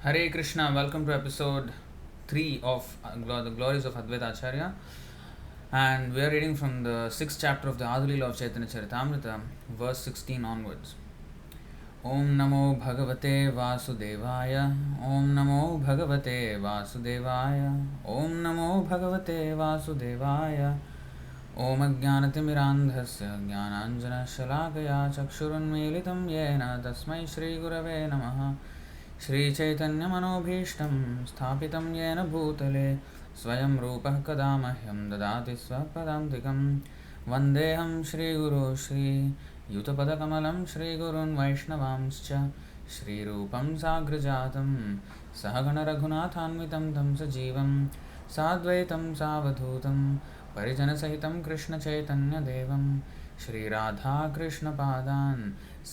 Hare Krishna, welcome to episode 3 of the Glories of Advaita Acharya. And we are reading from the 6th chapter of the Adilila of Chaitanya Charitamrita, verse 16 onwards. Om Namo Bhagavate Vasudevaya, Om Namo Bhagavate Vasudevaya, Om Namo Bhagavate Vasudevaya, Om Ajnanatimirandhasya Jnananjana Shalakaya Chakshurunmilitam Yena Tasmai Shri Gurave Namaha श्रीचैतन्यमनोभीष्टं स्थापितं येन भूतले स्वयं रूपः कदा मह्यं ददाति स्वपदान्तिकं वन्देऽहं श्रीगुरो श्रीयुतपदकमलं श्रीगुरून् वैष्णवांश्च श्रीरूपं साग्रजातं सहगणरघुनाथान्वितं तं सजीवं साद्वैतं सावधूतं परिजनसहितं कृष्णचैतन्यदेवं श्रीराधाकृष्णपादान्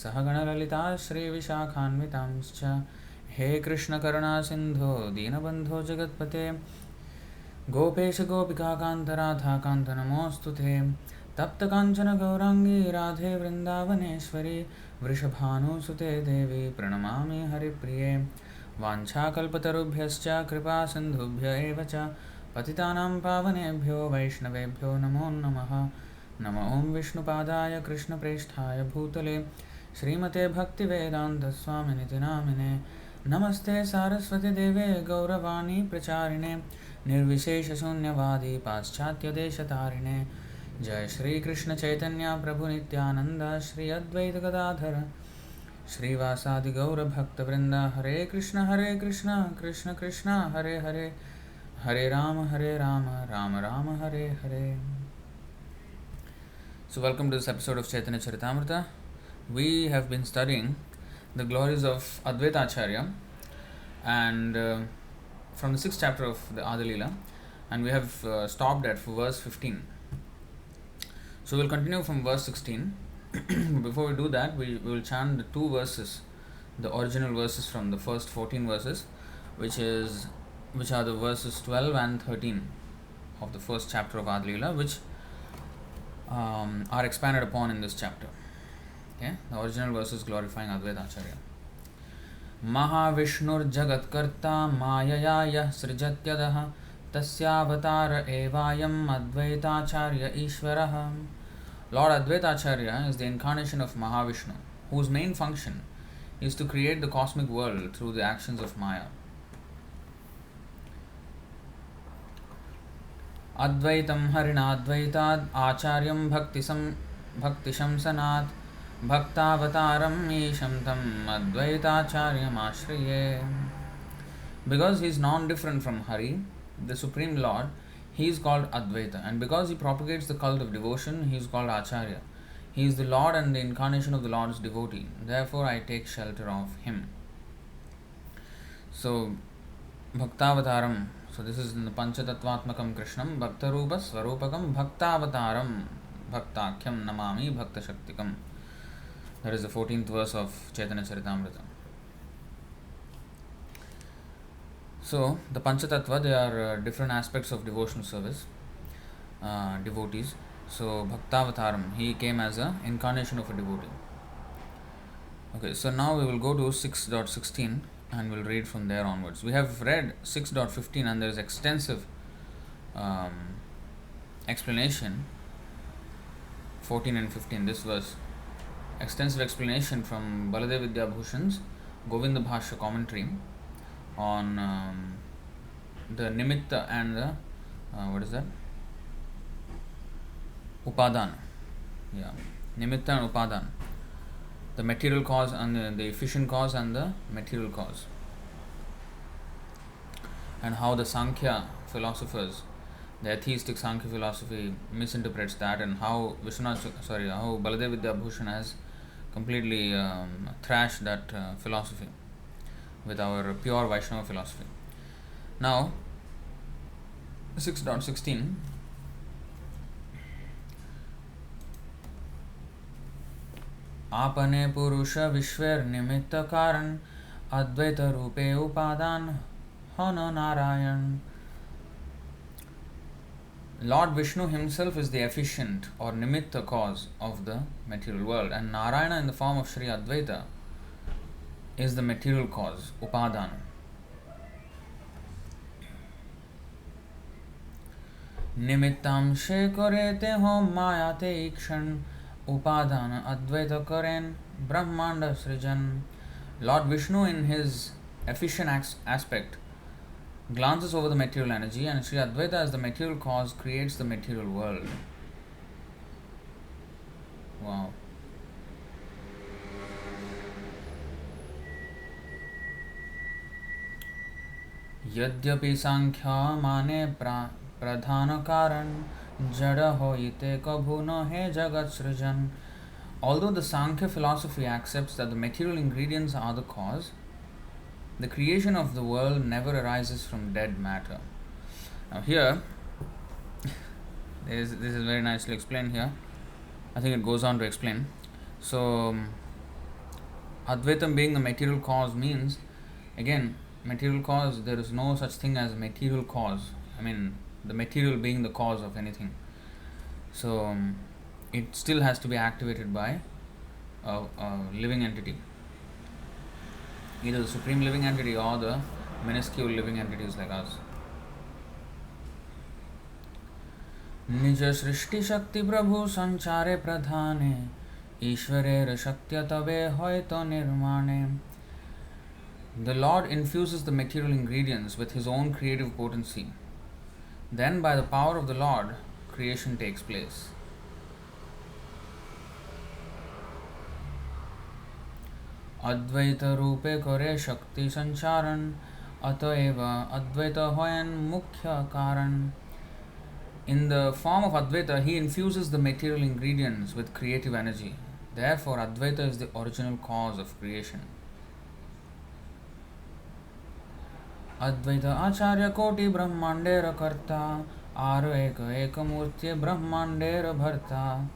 सहगणललिता श्रीविशाखान्वितांश्च हे कृष्ण करुणा सिंधो दीनबंधो जगत्पते गोपेश गोपिकाकांत राधा कांत नमोस्तुते तप्त कांचन गौरांगी राधे वृंदावनेश्वरी वृषभानुसुते देवी प्रणमामि हरिप्रिये वाञ्छाकल्पतरुभ्यश्च कृपा सिन्धुभ्य एव च पतितानां पावनेभ्यो वैष्णवेभ्यो नमो नमः नमो ओं विष्णुपादाय कृष्णप्रेष्ठाय भूतले श्रीमते भक्तिवेदान्तस्वामिनिति नामिने नमस्ते सारस्वती देवे गौरवाणी प्रचारिणे निर्विशेषशून्यवादी पाश्चात्यदेशतारिणे जय श्री कृष्ण चैतन्य प्रभु नित्यानंद श्री अद्वैत गदाधर श्रीवासादि गौरभक्तवृंद हरे Krishna Krishna Krishna Hare Hare Hare Ram Ram Ram Hare Hare. So welcome to this episode of Chaitanya Charitamrita. We have been studying the glories of Advaita Acharya and from the 6th chapter of the Adilila, and we have stopped at verse 15. So we'll continue from verse 16. Before we do that, we will chant the two verses, the original verses from the first 14 verses, which are the verses 12 and 13 of the first chapter of Adilila, which are expanded upon in this chapter. Okay? The original verses glorifying Advaita Acharya. Mahavishnurjagatkarta mayaya yah srijatyadaha tasyavatara evayam Advaita Acharya Ishvaraha. Lord Advaita Acharya is the incarnation of Mahavishnu, whose main function is to create the cosmic world through the actions of Maya. Advaitam harina advaitad acharyam bhaktishamsanat bhaktavataram isham tam advaitacharyam ashriye. Because he is non-different from Hari, the Supreme Lord, he is called Advaita, and because he propagates the cult of devotion, he is called Acharya. He is the Lord and the incarnation of the Lord's devotee. Therefore, I take shelter of him. So, Bhaktavataram. So this is in the Panchatattvatmakam Krishnam Bhaktarupa Svarupakam Bhaktavataram Bhaktakyam Namami Bhaktashaktikam. That is the 14th verse of Chaitanya Charitamrita. So the Panchatattva, they are different aspects of devotional service, devotees. So Bhaktavataram, he came as an incarnation of a devotee. Okay, so now we will go to 6.16 and we'll read from there onwards. We have read 6.15 and there is extensive explanation, 14 and 15, this verse. Extensive explanation from Baladev Vidyabhushan's Govinda Bhashya commentary on the Nimitta and the, what is that? Upadan. Yeah, Nimitta and Upadan. The material cause and the efficient cause and the material cause, and how the Sankhya philosophers, the atheistic Sankhya philosophy misinterprets that, and how how Baladev Vidyabhushan has completely thrashed that philosophy with our pure Vaishnava philosophy. Now 6.16. आपने पुरुष विश्वेर निमित्त कारण अद्वैत रूपे उपादान होनो Narayan. Lord Vishnu himself is the efficient or nimitta cause of the material world, and Narayana in the form of Sri Advaita is the material cause, Upadana. निमित्तांशे करेते हो मायाते ईक्षण upadana advaita karen brahmanda srijan. Lord Vishnu in his efficient aspect glances over the material energy, and Sri Advaita as the material cause creates the material world. Wow. यद्यपि सांख्या माने प्रधान कारण जड़ होइते कभु न हे जगत सृजन. Although the Sankhya philosophy accepts that the material ingredients are the cause, the creation of the world never arises from dead matter. Now here, this is very nicely explained here. I think it goes on to explain. So, Advaitam being the material cause means, again, material cause, there is no such thing as material cause. I mean, the material being the cause of anything. So, it still has to be activated by a living entity. Either the supreme living entity or the minuscule living entities like us. निज सृष्टि शक्ति प्रभु संचारे प्रधाने ईश्वरेर शक्त्य तबे होयतो निर्माणे. The Lord infuses the material ingredients with His own creative potency. Then, by the power of the Lord, creation takes place. Advaita रूपे करे शक्ति संचारण अतएव अद्वैत होयन मुख्य कारण. In the form of Advaita, he infuses the material ingredients with creative energy. Therefore, Advaita is the original cause of creation. Advaita Acharya Koti Brahmandera Karta Aro Eka Murtya Brahmandera Bharta.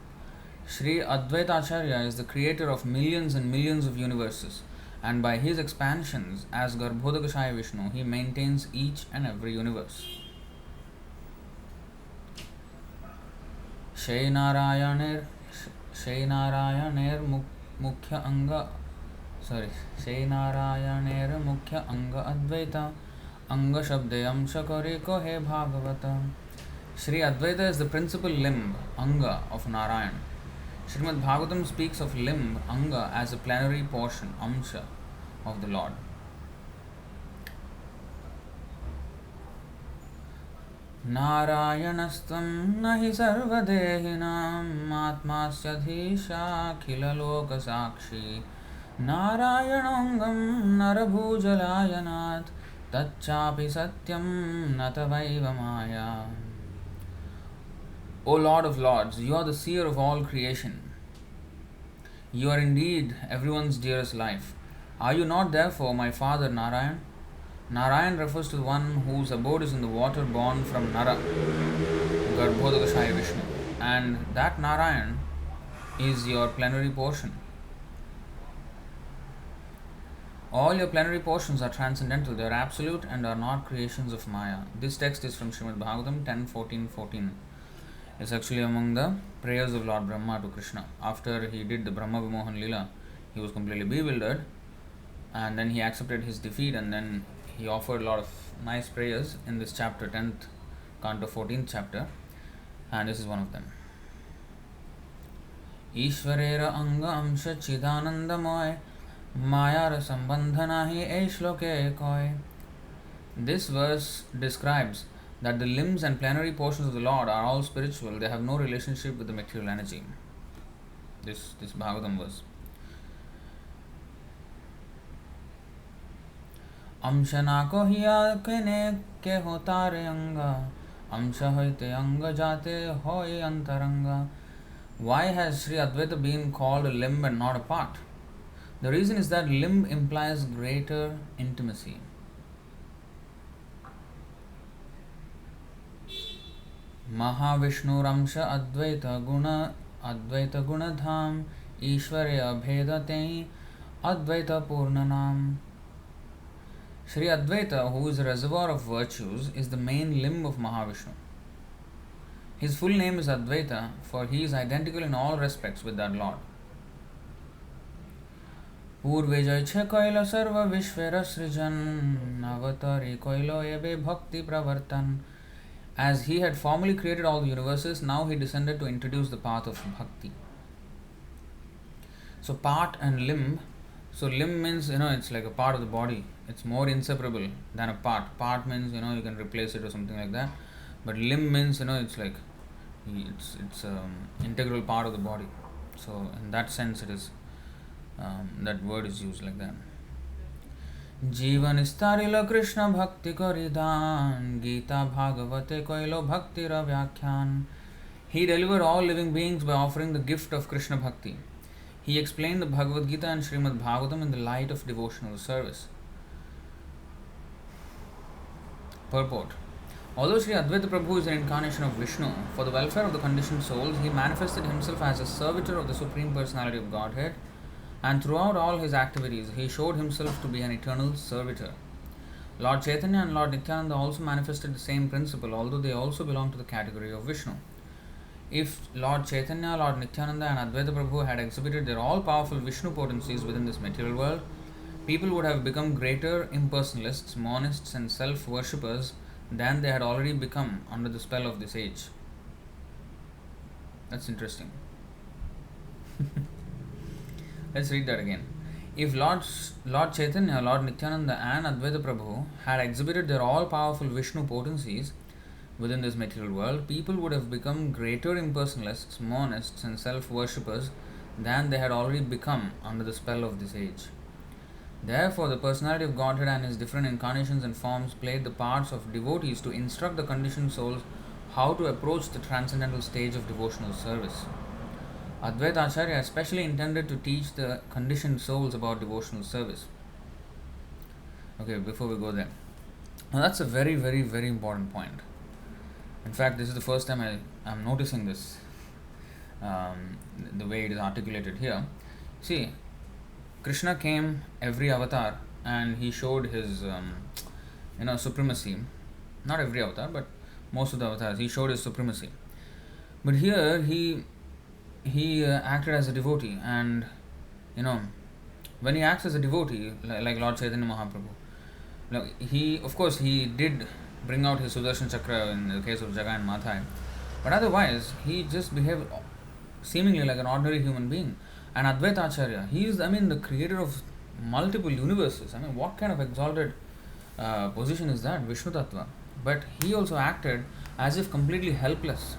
Sri Advaita Acharya is the creator of millions and millions of universes, and by his expansions as Garbhodakashaya Vishnu, he maintains each and every universe. Shai Narayaner Mukhya Anga Advaita Anga Shabde Amsha Kare Kohe Bhagavata. Sri Advaita is the principal limb, Anga, of Narayan. Srimad Bhagavatam speaks of limb, Anga, as a plenary portion, Amsha, of the Lord. Narayanastam nahi sarvadehinam atmasyadhisha khila loka sakshi Narayanangam narabhujalayanat tacchapi satyam natavaiva maya. O Lord of Lords, you are the seer of all creation. You are indeed everyone's dearest life. Are you not therefore my father Narayan? Narayan refers to the one whose abode is in the water born from Nara, Garbhodakashaya Vishnu, and that Narayan is your plenary portion. All your plenary portions are transcendental, they are absolute and are not creations of Maya. This text is from Srimad Bhagavatam 10.14.14. It's actually among the prayers of Lord Brahma to Krishna. After he did the Brahma Vimohan Lila, he was completely bewildered, and then he accepted his defeat, and then he offered a lot of nice prayers in this chapter, 10th canto, 14th chapter, and this is one of them. Ishvarera anga amsha chidanandamoy mayara sambandhana hi ei shloke koi. This verse describes that the limbs and plenary portions of the Lord are all spiritual, they have no relationship with the material energy. This Bhagavatam verse. Amsha nako hiya kene ke hotare anga Amsha hoite anga jate hoy antaranga. Why has Sri Advaita been called a limb and not a part? The reason is that limb implies greater intimacy. Mahavishnu Ramsha Advaita Guna Dham Ishwarya Bhedate Advaita Purnanam. Sri Advaita, who is a reservoir of virtues, is the main limb of Mahavishnu. His full name is Advaita, for he is identical in all respects with that Lord. Purve Jaiche Koila Sarva Vishvera Srijan Navatari Koilo Ebe Bhakti Pravartan. As he had formerly created all the universes, now he descended to introduce the path of bhakti. So part and limb. So limb means, it's like a part of the body. It's more inseparable than a part. Part means, you can replace it or something like that. But limb means, it's like it's integral part of the body. So in that sense, it is that word is used like that. जीवन स्तरिल कृष्ण भक्ति करिदान गीता भागवते कोइलो भक्ति व्याख्यान. He delivered all living beings by offering the gift of Krishna Bhakti. He explained the Bhagavad Gita and Srimad Bhagavatam in the light of devotional service. Purport. Although Sri Advaita Prabhu is an incarnation of Vishnu, for the welfare of the conditioned souls, he manifested himself as a servitor of the Supreme Personality of Godhead, and throughout all his activities, he showed himself to be an eternal servitor. Lord Chaitanya and Lord Nityananda also manifested the same principle, although they also belong to the category of Vishnu. If Lord Chaitanya, Lord Nityananda and Advaita Prabhu had exhibited their all-powerful Vishnu potencies within this material world, people would have become greater impersonalists, monists and self-worshippers than they had already become under the spell of this age. That's interesting. Let's read that again. If Lord Chaitanya, Lord Nityananda and Advaita Prabhu had exhibited their all-powerful Vishnu potencies within this material world, people would have become greater impersonalists, monists and self-worshippers than they had already become under the spell of this age. Therefore, the personality of Godhead and his different incarnations and forms played the parts of devotees to instruct the conditioned souls how to approach the transcendental stage of devotional service. Advaita Acharya especially intended to teach the conditioned souls about devotional service. Okay, before we go there. Now that's a very, very, very important point. In fact, this is the first time I'm noticing this, the way it is articulated here. See, Krishna came every avatar and he showed his, supremacy. Not every avatar, but most of the avatars, he showed his supremacy. But here he acted as a devotee, and when he acts as a devotee, like Lord Chaitanya Mahaprabhu, he did bring out his Sudarshan Chakra in the case of Jagai and Madhai, but otherwise he just behaved seemingly like an ordinary human being. And Advaita Acharya, he is the creator of multiple universes. What kind of exalted position is that, Vishnu Tattva? But he also acted as if completely helpless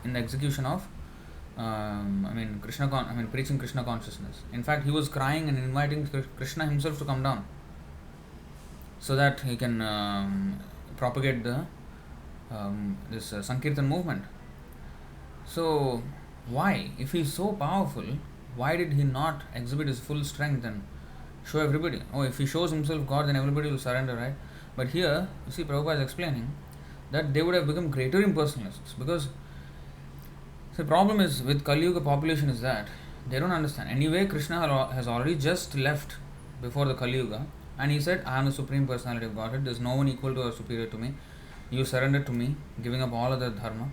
in the execution of preaching Krishna consciousness. In fact, he was crying and inviting Krishna himself to come down so that he can propagate the this Sankirtan movement. So, why, if he is so powerful, why did he not exhibit his full strength and show everybody? Oh, if he shows himself God, then everybody will surrender, right? But here, you see, Prabhupada is explaining that they would have become greater impersonalists, because the problem is with Kali Yuga population is that they don't understand. Anyway, Krishna has already just left before the Kali Yuga, and he said, I am the Supreme Personality of Godhead, there is no one equal to or superior to me. You surrender to me, giving up all other dharma.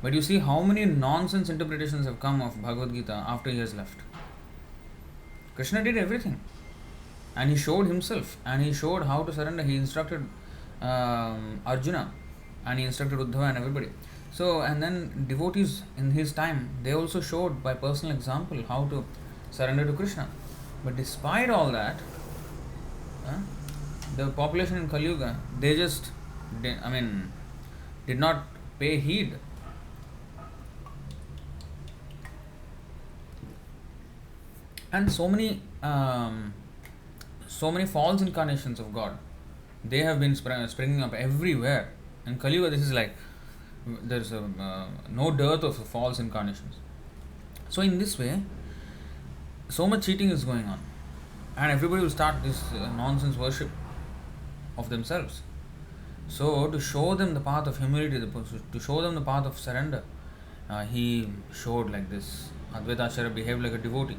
But you see how many nonsense interpretations have come of Bhagavad Gita after he has left. Krishna did everything, and he showed himself, and he showed how to surrender. He instructed Arjuna, and he instructed Uddhava and everybody. So, and then devotees in his time, they also showed by personal example how to surrender to Krishna. But despite all that, the population in Kali Yuga, they just did not pay heed. And so many false incarnations of God, they have been springing up everywhere. In Kali Yuga, this is like there's no dearth of false incarnations. So in this way, so much cheating is going on, and everybody will start this nonsense worship of themselves. So to show them the path of humility, to show them the path of surrender, he showed like this. Advaita Acharya behaved like a devotee,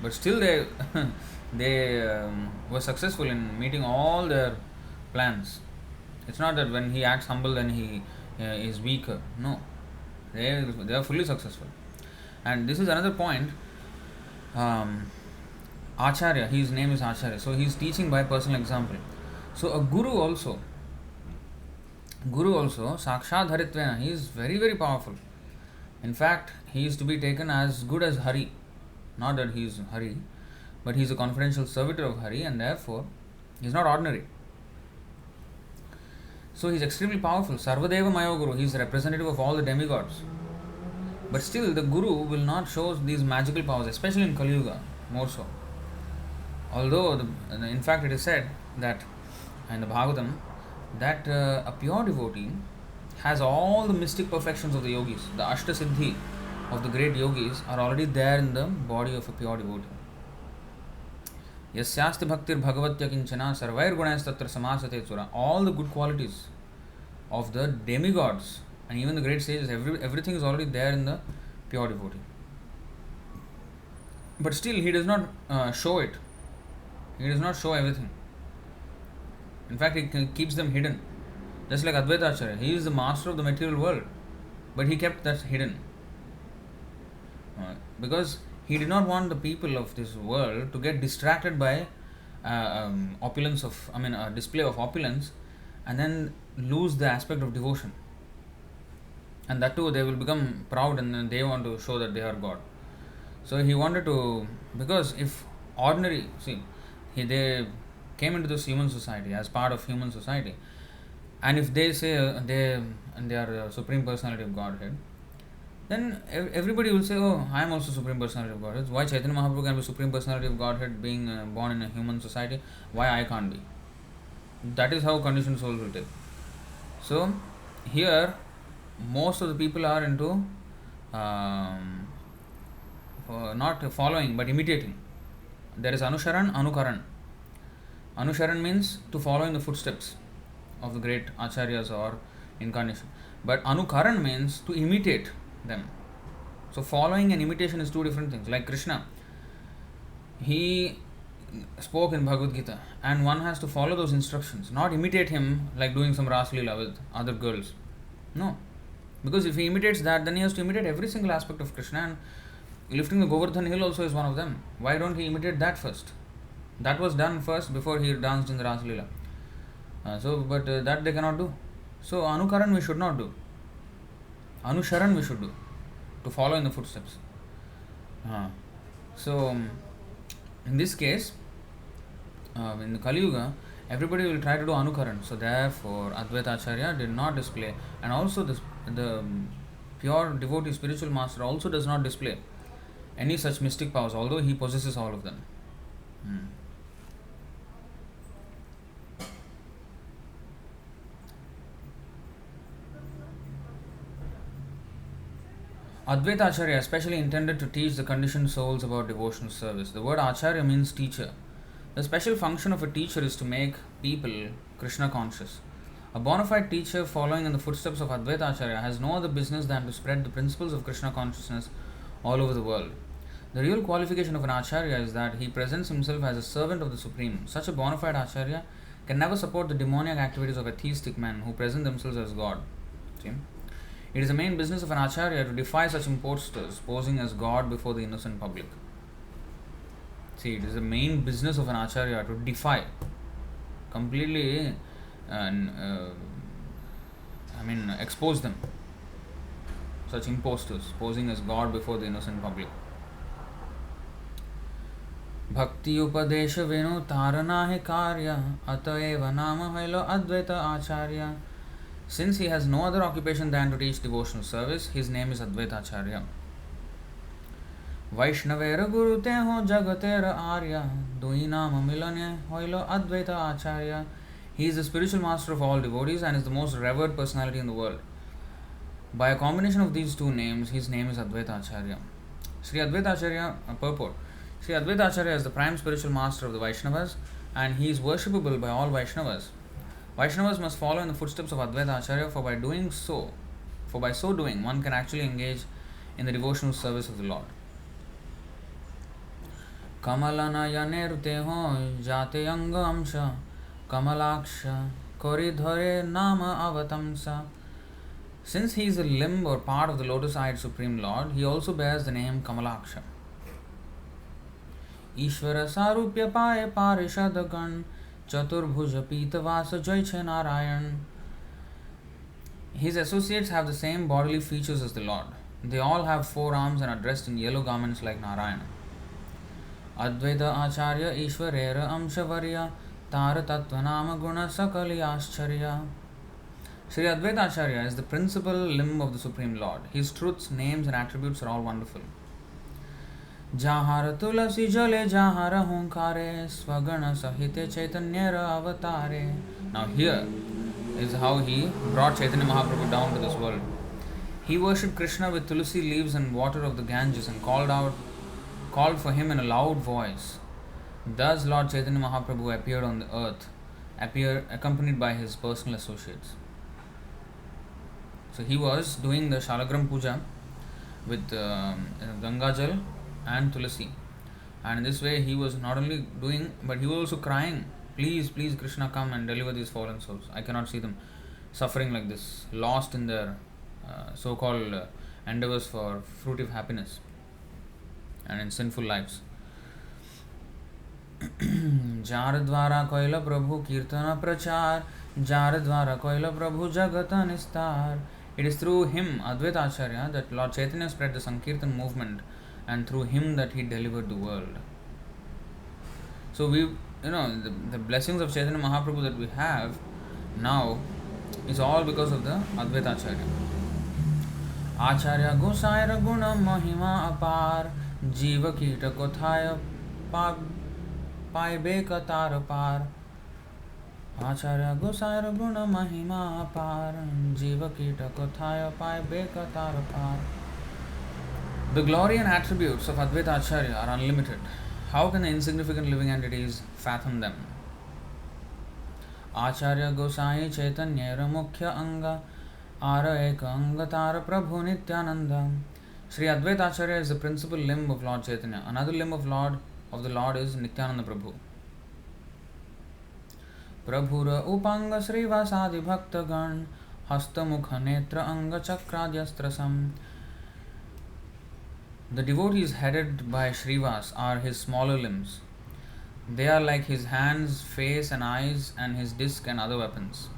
but still they were successful in meeting all their plans. It's not that when he acts humble then he is weaker. No, they are fully successful. And this is another point. Acharya, his name is Acharya, so he is teaching by personal example. So a guru also, Guru also, Sakshat Haritvena, he is very, very powerful. In fact, he is to be taken as good as Hari. Not that he is Hari, but he is a confidential servitor of Hari, and therefore he is not ordinary. So he is extremely powerful. Sarvadeva Mayo Guru, he is the representative of all the demigods. But still, the Guru will not show these magical powers, especially in Kali Yuga, more so. Although, in fact, it is said that in the Bhagavatam that a pure devotee has all the mystic perfections of the yogis. The Ashtasiddhi of the great yogis are already there in the body of a pure devotee. Yasyasti bhaktir bhagavatya kinchana sarvair gunas tatra samasate tsura. All the good qualities of the demigods and even the great sages, everything is already there in the pure devotee. But still, he does not show it. He does not show everything. In fact, he keeps them hidden. Just like Advaita Acharya, he is the master of the material world, but he kept that hidden. Because he did not want the people of this world to get distracted by opulence of, display of opulence, and then lose the aspect of devotion. And that too, they will become proud and then they want to show that they are God. So he wanted to, because if ordinary, they came into this human society as part of human society, and if they say they are Supreme Personality of Godhead, then everybody will say, oh, I am also Supreme Personality of Godhead. Why Chaitanya Mahaprabhu can be Supreme Personality of Godhead being born in a human society? Why I can't be? That is how conditioned souls will take. So here, most of the people are into not following but imitating. There is Anusharan, Anukaran. Anusharan means to follow in the footsteps of the great acharyas or incarnation. But Anukaran means to imitate them. So following and imitation is two different things. Like Krishna, he spoke in Bhagavad Gita, and one has to follow those instructions, not imitate him like doing some Ras Leela with other girls. No. Because if he imitates that, then he has to imitate every single aspect of Krishna, and lifting the Govardhan hill also is one of them. Why don't he imitate that first? That was done first before he danced in the Ras Leela. But that they cannot do. So Anukaran we should not do. Anusharan we should do, to follow in the footsteps. So in this case, in the Kali Yuga, everybody will try to do Anukaran. So therefore, Advaita Acharya did not display, and also the pure devotee spiritual master also does not display any such mystic powers, although he possesses all of them. Advaita Acharya especially intended to teach the conditioned souls about devotional service. The word Acharya means teacher. The special function of a teacher is to make people Krishna conscious. A bona fide teacher following in the footsteps of Advaita Acharya has no other business than to spread the principles of Krishna consciousness all over the world. The real qualification of an Acharya is that he presents himself as a servant of the Supreme. Such a bona fide Acharya can never support the demoniac activities of atheistic men who present themselves as God. See? It is the main business of an Acharya to defy such impostors posing as God before the innocent public. See, it is the main business of an Acharya to defy, completely, expose them, such impostors posing as God before the innocent public. Bhakti Upadesha Venu Tarana Hai Karya Ataeva Nama Hailo Advaita Acharya. Since he has no other occupation than to teach devotional service, his name is Advaita Acharya. Vaishnavera Guru Teho Jagatera Arya Dui Nama Milane Hoilo Advaita Acharya. He is the spiritual master of all devotees and is the most revered personality in the world. By a combination of these two names, his name is Advaita Acharya. Sri Advaita Acharya purport. Sri Advaita Acharya is the prime spiritual master of the Vaishnavas, and he is worshipable by all Vaishnavas. Vaishnavas must follow in the footsteps of Advaita Acharya, for by so doing, one can actually engage in the devotional service of the Lord. Kamalanayane ruteho jate anga amsha kamalaksha koridhare nama avatamsa. Since he is a limb or part of the lotus-eyed Supreme Lord, he also bears the name Kamalaksha. Ishvara sarupya paye parishadagan Chaturbhuja Pitavasa Jai Narayan. His associates have the same bodily features as the Lord. They all have 4 arms and are dressed in yellow garments like Narayana. Advaita Acharya Ishwarera Amshavarya Tara Tattvanama Guna Sakali Ascharya. Sri Advaita Acharya is the principal limb of the Supreme Lord. His truths, names, and attributes are all wonderful. Jahara Tulasi Jale Jahara Hunkare Swagana Sahite Chaitanyara Avatare. Now here is how he brought Chaitanya Mahaprabhu down to this world. He worshipped Krishna with tulsi leaves and water of the Ganges and called for him in a loud voice. Thus Lord Chaitanya Mahaprabhu appeared on the earth, accompanied by his personal associates. So he was doing the Shalagram Puja with Gangajal and Tulasi. And in this way he was not only doing, but he was also crying, please, please Krishna, come and deliver these fallen souls. I cannot see them suffering like this, lost in their so-called endeavors for fruitive happiness and in sinful lives. Jar द्वारा कोइला प्रभु कीर्तन प्रचार, jar द्वारा कोइला प्रभु जगत निस्तार. It is through him, Advaita Acharya, that Lord Chaitanya spread the Sankirtan movement, and through him that he delivered the world. So the blessings of Chaitanya Mahaprabhu that we have now is all because of the Advaita Acharya. Acharya Gosaira Guna Mahima Apar, Jiva Kita Kothaya Pai Katar Apar. Acharya Gosaira Guna Mahima Apar, Jiva Kita Kothaya Pai Katar Apar. The glory and attributes of Advaita Acharya are unlimited. How can the insignificant living entities fathom them? Acharya Gosai Chaitanya Mukhya Anga Ara Eka Anga Tara Prabhu Nityananda. Sri Advaita Acharya is the principal limb of Lord Chaitanya. Another limb of the Lord is Nityananda Prabhu. Prabhura Upanga Srivasadi Bhaktagan Hasta Mukha Netra Anga Chakradyastrasam. The devotees headed by Srivas are his smaller limbs. They are like his hands, face and eyes, and his disc and other weapons.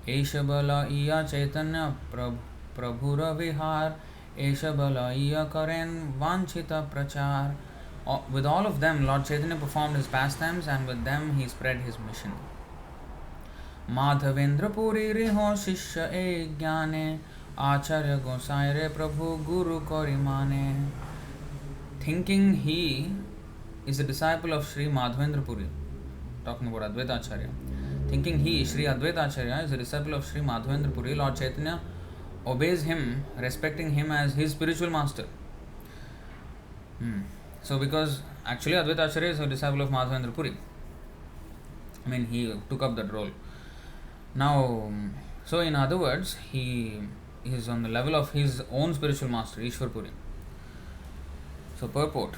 Esha Bala Iya Chaitanya Prabhura Vihar, Esha Bala Iya Karen Vanchita Prachar. With all of them, Lord Chaitanya performed his pastimes, and with them he spread his mission. Madhavendra Puri Riho Shishya E Jnane, Acharya Gosaire Prabhu Guru Korimane. Thinking he is a disciple of Sri Madhavendra Puri, talking about Advaita Acharya. Thinking he, Sri Advaita Acharya, is a disciple of Sri Madhavendra Puri, Lord Chaitanya obeys him, respecting him as his spiritual master. So because actually Advaita Acharya is a disciple of Madhavendra Puri. He took up that role. Now, so in other words, he is on the level of his own spiritual master, Ishwar Puri. So purport.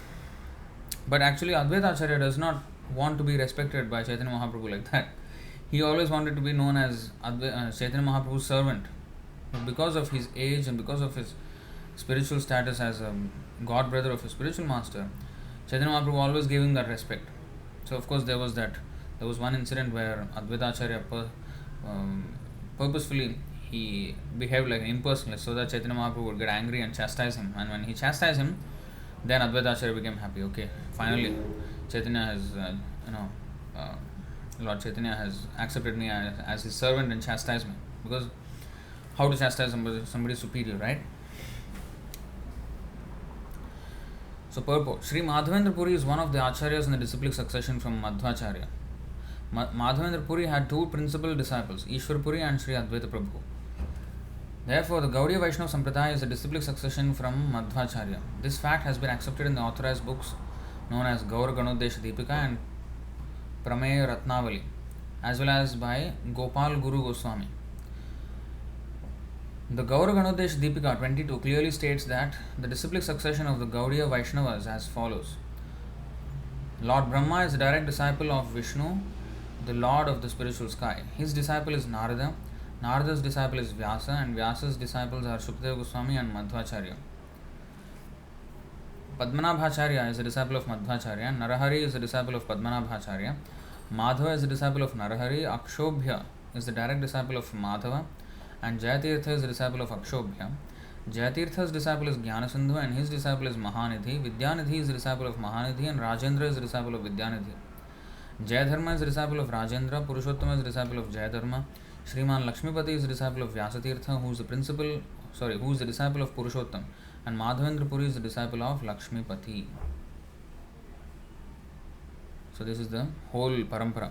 But actually Advaita Acharya does not want to be respected by Chaitanya Mahaprabhu like that. He always wanted to be known as Chaitanya Mahaprabhu's servant. But because of his age and because of his spiritual status as a god brother of his spiritual master, Chaitanya Mahaprabhu always gave him that respect. So of course there was one incident where Advaita Acharya purposefully he behaved like an impersonalist so that Chaitanya Mahaprabhu would get angry and chastise him. And when he chastised him, then Advaita Acharya became happy. Okay, finally Chaitanya has, Lord Chaitanya has accepted me as his servant and chastised me. Because how to chastise somebody superior, right? So purport. Sri Madhavendra Puri is one of the Acharyas in the disciplic succession from Madhvacharya. Madhavendra Puri had two principal disciples, Ishwar Puri and Sri Advaita Prabhu. Therefore, the Gaudiya Vaishnava Sampradaya is a disciplic succession from Madhvacharya. This fact has been accepted in the authorized books known as Gaura Ganodesha Deepika and Prameya Ratnavali, as well as by Gopal Guru Goswami. The Gaura Ganodesha Deepika 22 clearly states that the disciplic succession of the Gaudiya Vaishnavas is as follows. Lord Brahma is a direct disciple of Vishnu, the Lord of the spiritual sky. His disciple is Narada. Narada's disciple is Vyasa, and Vyasa's disciples are Shukadeva Goswami and Madhvacharya. Padmanabhacharya is a disciple of Madhvacharya. Narahari is a disciple of Padmanabhacharya. Madhava is a disciple of Narahari. Akshobhya is the direct disciple of Madhava, and Jayatirtha is the disciple of Akshobhya. Jayatirtha's disciple is Jnanasindhu and his disciple is Mahanidhi. Vidyanidhi is the disciple of Mahanidhi and Rajendra is the disciple of Vidyanidhi. Jayadharma is the disciple of Rajendra, Purushottama is the disciple of Jayadharma, Shriman Lakshmipati is the disciple of Vyasatirtha, who is the disciple of Purushottam, and Madhavendra Puri is the disciple of Lakshmipati. So this is the whole parampara.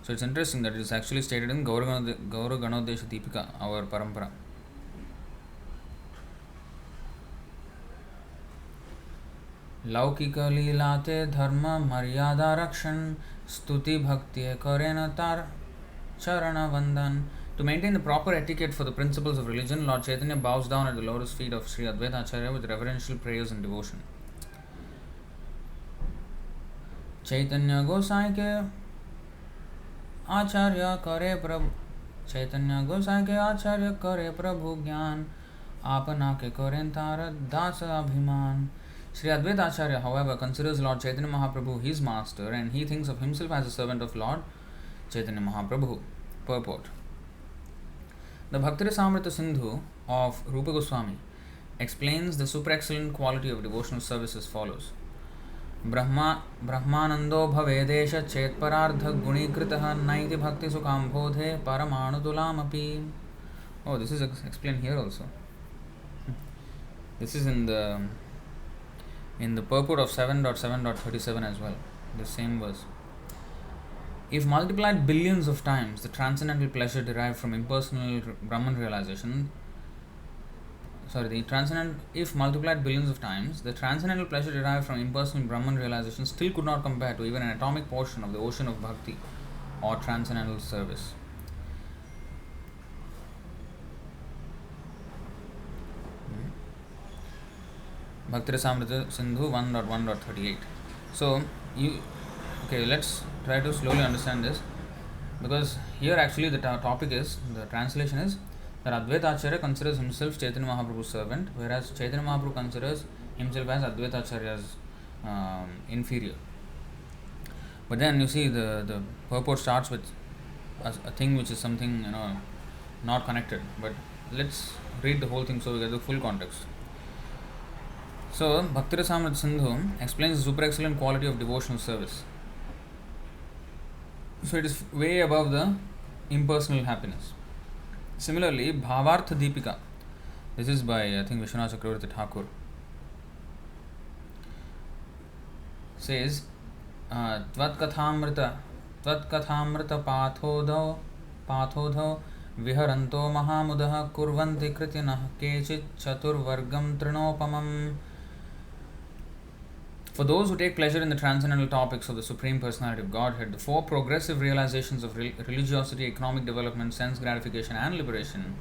So it's interesting that it is actually stated in Gauraganodesha Deepika, our parampara. लौकिक लीलाते धर्म मर्यादा रक्षण स्तुति भक्ति करेन तार चरण वंदन. To maintain the proper etiquette for the principles of religion, Lord Chaitanya bows down at the lotus feet of Sri Advaita Acharya with reverential prayers and devotion. Chaitanya Gosai ke Acharya kare Prabhu Chaitanya Gosai ke Acharya kare Prabhu Gyan Apana ke karen tar dasa abhiman. Sri Advaita Acharya, however, considers Lord Chaitanya Mahaprabhu his master and he thinks of himself as a servant of Lord Chaitanya Mahaprabhu. Purport. The Bhaktirasamrita Sindhu of Rupa Goswami explains the super excellent quality of devotional service as follows. Brahmanando bhavedesha chetparardha gunikritah naiti bhakti sukambodhe paramanutulamapi. Oh, this is explained here also. This is in the purport of 7.7.37 as well, the same verse. If multiplied billions of times, the transcendental pleasure derived from impersonal Brahman realization, if multiplied billions of times, the transcendental pleasure derived from impersonal Brahman realization still could not compare to even an atomic portion of the ocean of bhakti or transcendental service. Bhaktirasamrita Sindhu 1.1.38. So, let's try to slowly understand this, because here actually the topic is, the translation is that Advaita Acharya considers himself Chaitanya Mahaprabhu's servant, whereas Chaitanya Mahaprabhu considers himself as Advaita Acharya's inferior. But then you see the purport starts with a thing which is something not connected. But let's read the whole thing so we get the full context. So Bhaktirasamrita Sindhu explains the super excellent quality of devotional service. So it is way above the impersonal happiness. Similarly, Bhavartha Deepika, this is by I think Vishwanath Chakravarti Thakur, says Tvatkathamrita pathodho viharanto mahamudah kurvanti kritinah kechit chaturvargam trinopamam. For those who take pleasure in the transcendental topics of the Supreme Personality of Godhead, the four progressive realizations of religiosity, economic development, sense gratification and liberation,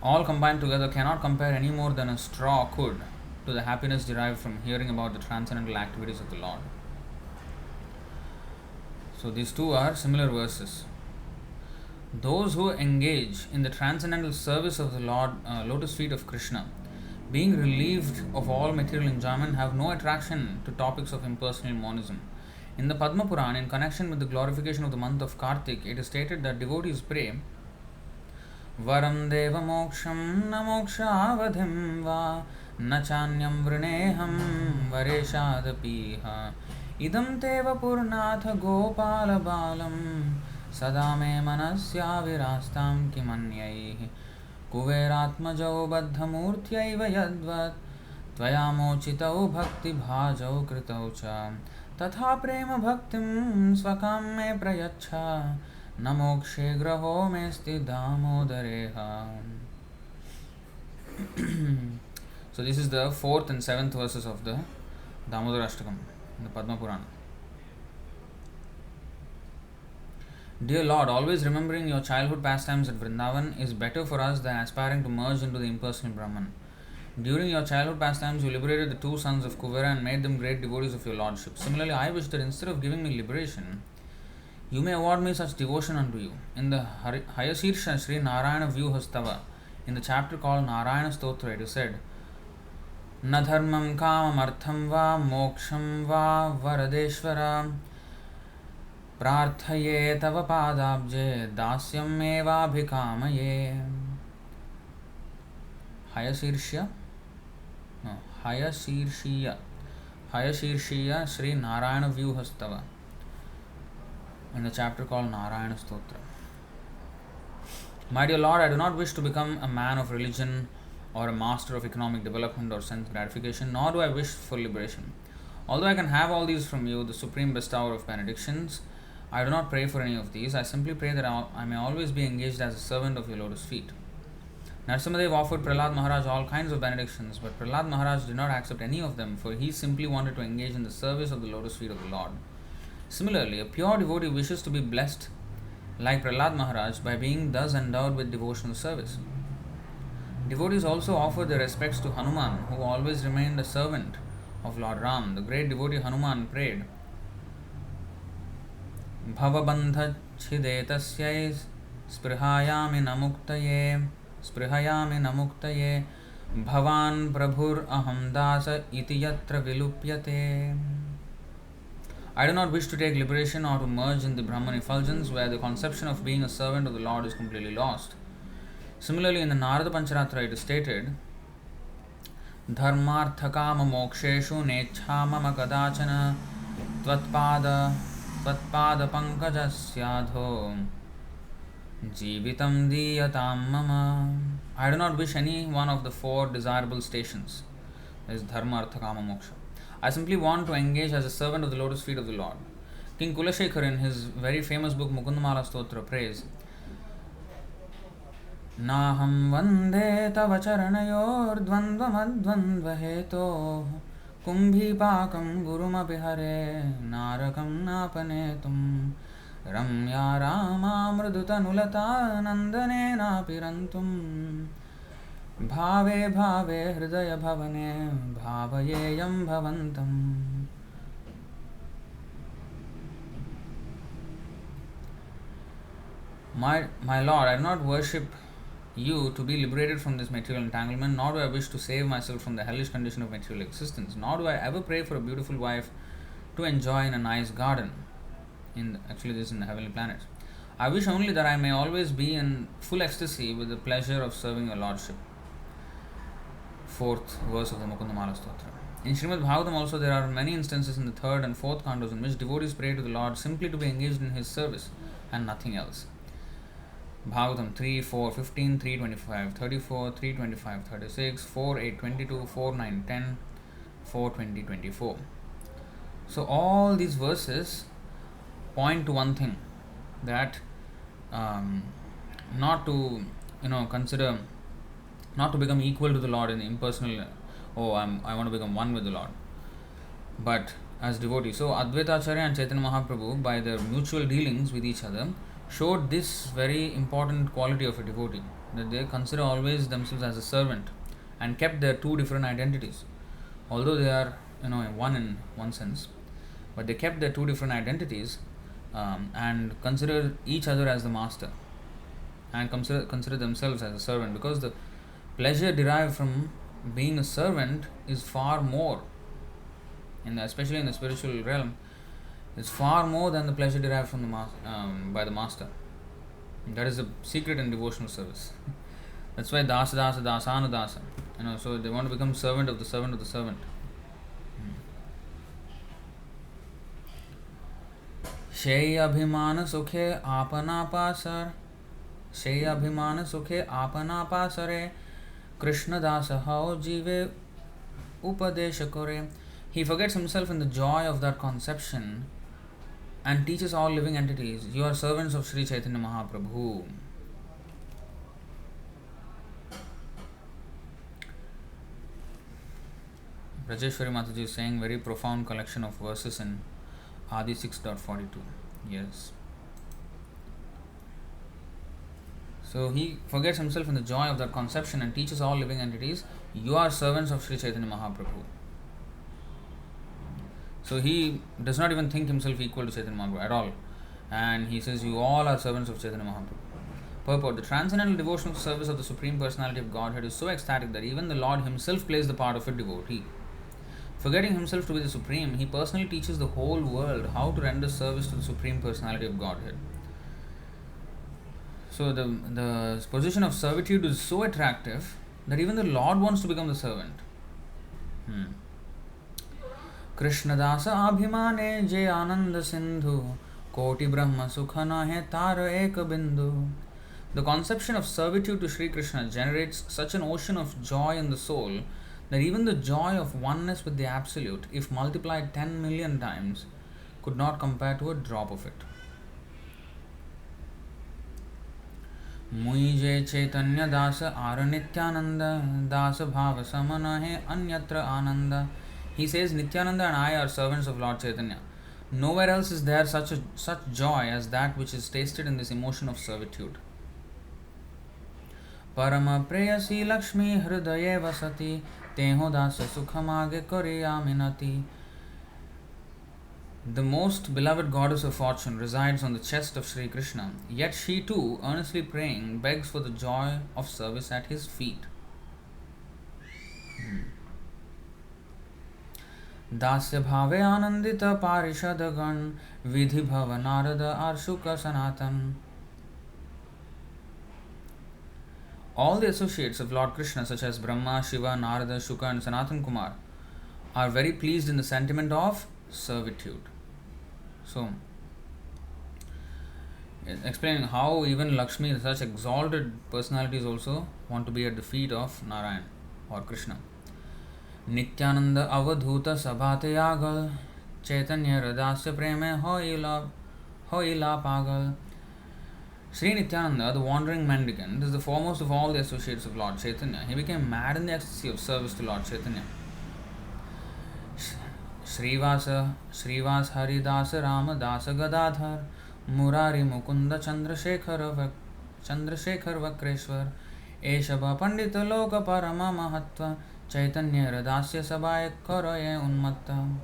all combined together, cannot compare any more than a straw could to the happiness derived from hearing about the transcendental activities of the Lord. So these two are similar verses. Those who engage in the transcendental service of the Lord, lotus feet of Krishna, being relieved of all material enjoyment, have no attraction to topics of impersonal monism. In the Padma Purana, in connection with the glorification of the month of Kartik, it is stated that devotees pray, Varam deva moksham na moksha avadhim va na chanyam vrineham vareshadapiha idam teva purnatha gopala balam sadame manasya virastam kimanyaihi कुबेरात्मजौ बद्धमूर्त्यैव यद्वत् त्वया मोचितौ भक्तिभाजौ कृतौ च तथा प्रेम भक्तिं स्वकां मे प्रयच्छ न मोक्षे ग्रहो मेस्ति दामोदरेह. So this is the 4th and 7th verses of the Damodara Ashtakam in the Padma Purana. Dear Lord, always remembering your childhood pastimes at Vrindavan is better for us than aspiring to merge into the impersonal Brahman. During your childhood pastimes, you liberated the two sons of Kuvera and made them great devotees of your Lordship. Similarly, I wish that instead of giving me liberation, you may award me such devotion unto you. In the Hayasirsha Sri Narayana Vyuhastava, in the chapter called Narayana Stotra, it is said, Na dharmam kamam artham va moksham va varadeshvara प्रार्थये तव पादाब्जे दास्यमेवाभिकामये. Hayashirsha, no, Hayashirshiya Sri Narayana Vyuhastava, in the chapter called Narayana Stotra. My dear Lord, I do not wish to become a man of religion or a master of economic development or sense gratification, nor do I wish for liberation. Although I can have all these from you, the supreme bestower of benedictions, I do not pray for any of these. I simply pray that I may always be engaged as a servant of your lotus feet. Narasimhadev offered Prahlad Maharaj all kinds of benedictions, but Prahlad Maharaj did not accept any of them, for he simply wanted to engage in the service of the lotus feet of the Lord. Similarly, a pure devotee wishes to be blessed like Prahlad Maharaj by being thus endowed with devotional service. Devotees also offer their respects to Hanuman, who always remained a servant of Lord Ram. The great devotee Hanuman prayed, Bhavabandha Chidetasya Sprihayami Namuktaye Bhavan Prabhur Aham Dasa Iti Yatra Vilupyate. I do not wish to take liberation or to merge in the Brahman effulgence where the conception of being a servant of the Lord is completely lost. Similarly, in the Narada Pancharatra it is stated, Dharmarthakama moksheshu nechhamama kadachana tvatpada pankajasyadho jivitam diyatam mama. I do not wish any one of the four desirable stations. That is dharma, artha, kama, moksha. I simply want to engage as a servant of the lotus feet of the Lord. King Kulashekar in his very famous book Mukundamala Stotra prays, Naham vande tava charanayor dvandvamadvandva heto kumbhi pakam gurumapi hare narakam napanetum Ramya Rama mrudutanulata nandane napirantum Bhave bhave hridaya bhavane bhavayeyam bhavantam. My Lord, I do not worship you to be liberated from this material entanglement, nor do I wish to save myself from the hellish condition of material existence, nor do I ever pray for a beautiful wife to enjoy in a nice garden. Actually, this is in the heavenly planets. I wish only that I may always be in full ecstasy with the pleasure of serving your Lordship. Fourth verse of the Mukundamala Stotra. In Srimad Bhagavatam also there are many instances in the third and fourth cantos in which devotees pray to the Lord simply to be engaged in His service and nothing else. Bhagavatam 3, 4, 15, 3, 25, 34, 3, 25, 36, 4, 8, 22, 4, 9, 10, 4, 20, 24. So all these verses point to one thing, that not to consider, not to become equal to the Lord in impersonal, I want to become one with the Lord, but as devotees. So Advaita Acharya and Chaitanya Mahaprabhu, by their mutual dealings with each other, showed this very important quality of a devotee, that they consider always themselves as a servant and kept their two different identities. Although they are one in one sense, but they kept their two different identities and consider each other as the master and consider themselves as a servant, because the pleasure derived from being a servant is far more, especially in the spiritual realm, is far more than the pleasure derived from by the master. That is the secret in devotional service. That's why dasa dasa dasana dasa. So they want to become servant of the servant of the servant. Shey abhimana sukhe apana pasar, Shey abhimana sukhe apana pasare, Krishna dasa hao jive upadesha kore. He forgets himself in the joy of that conception and teaches all living entities, you are servants of Sri Chaitanya Mahaprabhu. Rajeshwari Mataji is saying very profound collection of verses in Adi 6.42. Yes. So he forgets himself in the joy of that conception and teaches all living entities, you are servants of Sri Chaitanya Mahaprabhu. So he does not even think himself equal to Chaitanya Mahaprabhu at all. And he says, you all are servants of Chaitanya Mahaprabhu. Purport: the transcendental devotional service of the Supreme Personality of Godhead is so ecstatic that even the Lord Himself plays the part of a devotee. Forgetting himself to be the Supreme, he personally teaches the whole world how to render service to the Supreme Personality of Godhead. So the position of servitude is so attractive that even the Lord wants to become the servant. Krishnadasa abhimane je ananda sindhu koti brahma sukha nahe tar ek bindu. The conception of servitude to Sri Krishna generates such an ocean of joy in the soul that even the joy of oneness with the Absolute, if multiplied 10 million times, could not compare to a drop of it. मुई जे Chaitanya Das are Nityanand दास भाव समन है अन्यत्र आनंद. He says Nityananda and I are servants of Lord Chaitanya. Nowhere else is there such joy as that which is tasted in this emotion of servitude. Parama preyasi Lakshmi hridaye vasati teho dasa sukhamage koriya minati. The most beloved goddess of fortune resides on the chest of Sri Krishna, yet she too, earnestly praying, begs for the joy of service at his feet. दास्य भावे आनंदित पारिषद गण विधि भव नारद आर्षुक सनातन. All the associates of Lord Krishna, such as Brahma, Shiva, Narada, Shuka, and Sanatan Kumar, are very pleased in the sentiment of servitude. So, explaining how even Lakshmi, such exalted personalities, also want to be at the feet of Narayan or Krishna. Nityananda avadhuta sabhate yagal chaitanya radasya preme hoila pagal. Sri Nityananda, the wandering mendicant, is the foremost of all the associates of Lord Chaitanya. He became mad in the ecstasy of service to Lord Chaitanya. Srivas Haridas Ramadasa Gadadhar Murari Mukunda Chandrasekhar Vakreshwar Eshaba Pandita Loka Parama Mahatva Chaitanya Radasya Sabaya Karaye Unmatta.